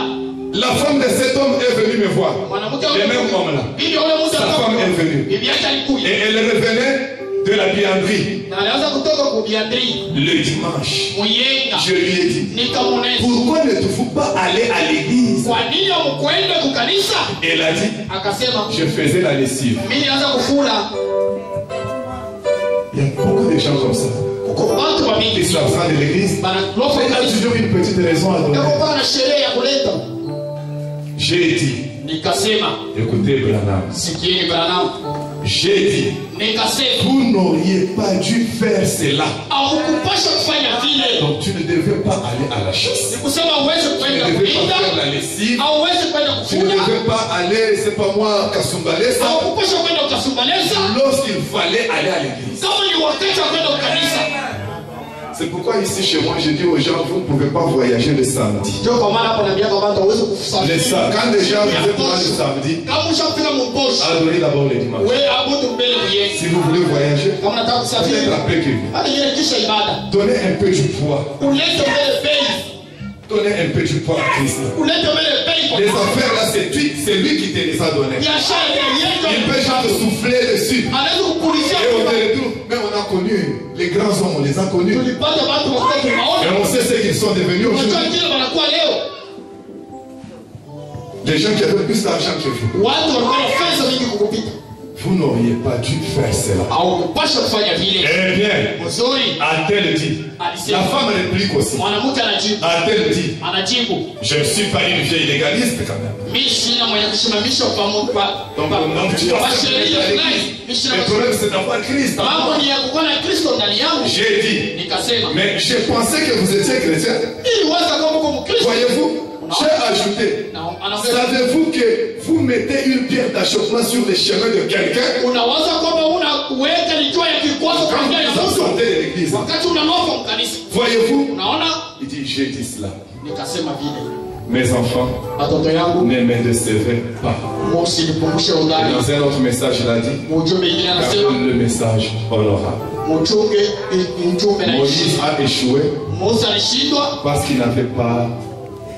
La femme de cet homme est venue me voir. Mwanamke Le même homme là. Bibi yule mtu Sa femme est venue. bibi yake alikuja. Et elle revenait de la buanderie. Na alianza kutoka kubiandri. Le dimanche, Muyenga. je lui ai dit, Nikamuuliza, pourquoi ne te fous pas aller à l'église? kwa nini hamkwenda kukanisa? Elle a dit, Akasema, je faisais la lessive. mimi nilianza kufura. Il y a beaucoup de gens comme ça. Uko watu wa Ils mingi sont absents de l'église. banakulofa Il y a kanisa. toujours une petite raison à donner. Ndio na sherehe ya kuleta. J'ai dit, Nikasema, écoutez Branham, sikieni Branham. j'ai dit, Nikasema, vous n'auriez pas dû faire cela. haukupaswa kufanya vile. Donc tu ne devais pas aller à la chasse. Nikusema uweze Tu ne kwenda devais pas kulinda faire la lessive. au uweze kwenda Tu ne kufura devais pas aller, c'est pas moi, Kasumbalesa. au kupaswa kwenda ukasumbaleza Lorsqu'il fallait aller à l'église. kama ni wakati wa kwenda kukanisa. C'est pourquoi ici chez moi, je dis aux gens, vous ne pouvez pas voyager le samedi. Ndio kwa maana hapo naambia kwa watu hawezi Le kusafiri. Quand déjà vous êtes là le samedi, Kama ushafika Mombasa, adorez d'abord le dimanche. wewe hapo tu mbele uye. Si vous voulez voyager, Kama unataka kusafiri, peut-être après que vous. hata ile kisha ibada. Donnez un peu du poids. Ulete mbele bei. Donnez un peu du poids à Christ. Ulete mbele bei kwa Les affaires là, c'est lui qui te les a données. biashara ya Il yeye. peut juste te souffler dessus. Anaweza kukulizia Et au retour, même on a connu, les grands hommes, on les a connus. tulipata watu wakati Et maona. on sait ce qu'ils sont devenus Unajua aujourd'hui. kile wanakuwa leo. Les gens qui avaient plus d'argent que vous. Watu walikuwa na pesa mingi kukupita. Vous n'auriez pas dû faire cela. Haukupaswa kufanya vile. Eh bien, Mzuri. a-t-elle dit? La femme réplique aussi. Mwanamke anajibu. A-t-elle dit? Anajibu. Je ne suis pas une vieille légaliste quand même. Mimi sina mwenye kusimamisha pamoja Donc tu dois kwa faire sheria l'église. fulani. Mimi sina Le problème c'est d'avoir Christ. mambo ni ya kuwa na Kristo ndani yangu. J'ai dit, Nikasema, mais je pensais que vous étiez chrétien. niliwaza kama uko Mkristo. Voyez-vous, j'ai ajouté. Na anaambia, Savez-vous que vous mettez une pierre d'achoppement sur le chemin de quelqu'un unawaza kwamba unaweka likiwa ya kikwazo kwa quand njia ya vous mtu sortez de l'église? wakati unalofa mkanisa. Voyez-vous, Unaona? il dit, j'ai dit cela. Nikasema vile, Mes enfants, watoto yangu ne me décevez pas. msinikumbushe Et udhani. dans un autre message, il a dit, Mjumbe mwingine car anasema le message honorable. mchunge mjumbe na Moïse heshima. a échoué Musa alishindwa parce qu'il n'avait pas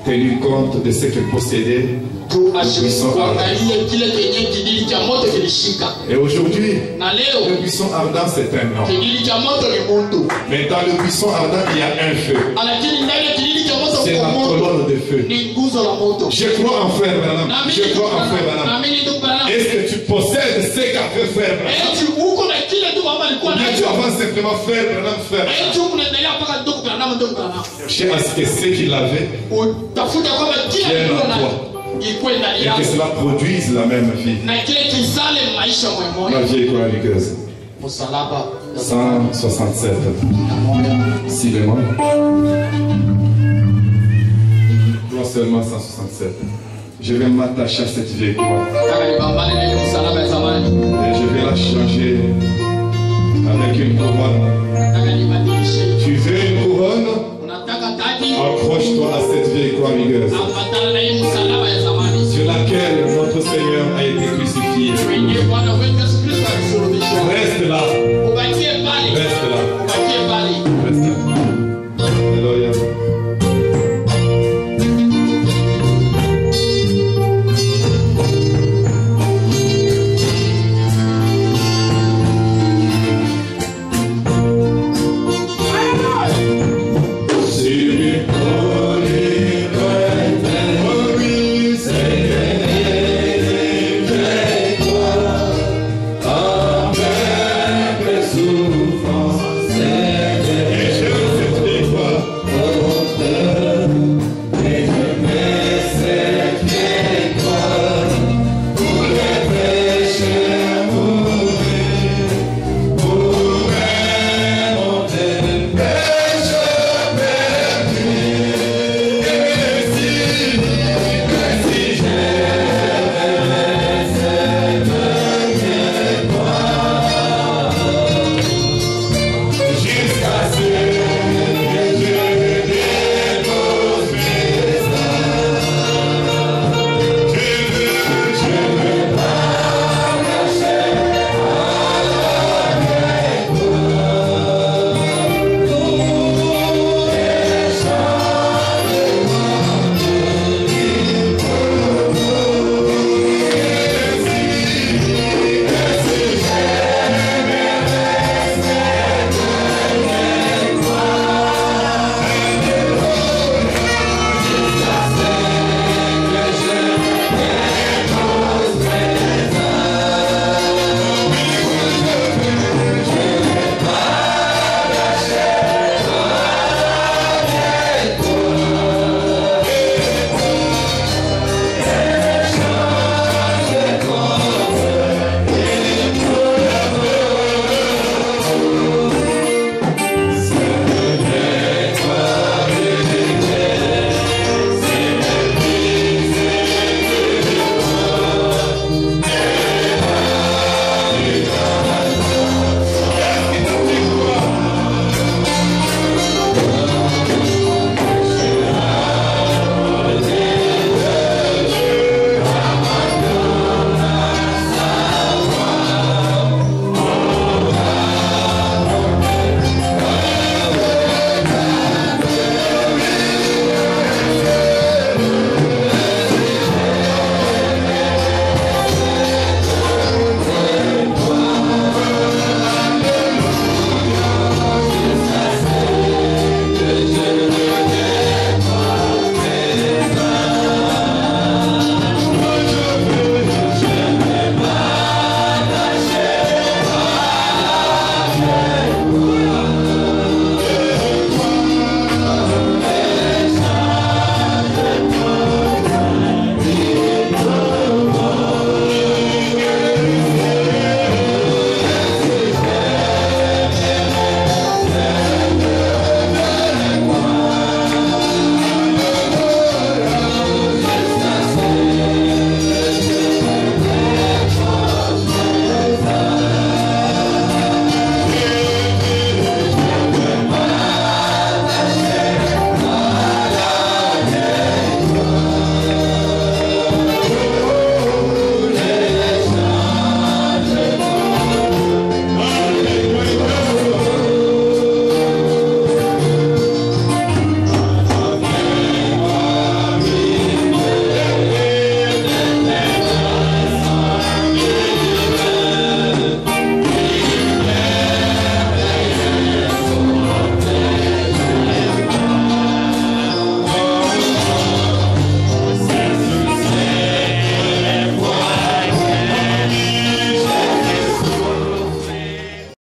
tenu compte de ce qu'il possédait. tu asikuangalie kile kenye kidili cha moto kilishika. Et aujourd'hui, Na le leo buisson ardent, c'est un homme. kidili cha moto ni mtu. Mais dans le buisson ardent, il y a un feu. Lakini ndani ya kidili cha moto C'est kuna la moto. colonne de feu. Ni nguzo la moto. Je crois en frère Branham. Je crois en frère Branham. Naamini tu Branham. Est-ce que tu possèdes ce qu'a fait frère Branham? Eti uko na kile tu mama alikuwa Bien, tu avances simplement frère, Branham, frère. hicho unaendelea mpaka ndugu Branham ndugu Branham. Cherche à ce que ce qu'il avait Utafuta kwamba kila Bien kitu en na toi. ikuwe ndani et que yako cela produise la même vie. na kile kizale maisha Ma moyo. vieille chroniqueuse. Msalaba 167. Si bémol. Non seulement 167. Je vais m'attacher à cette vieille croix. nataka nipambane na ile msalaba ya zamani. Et je vais la changer avec une couronne. Nataka nibadilishe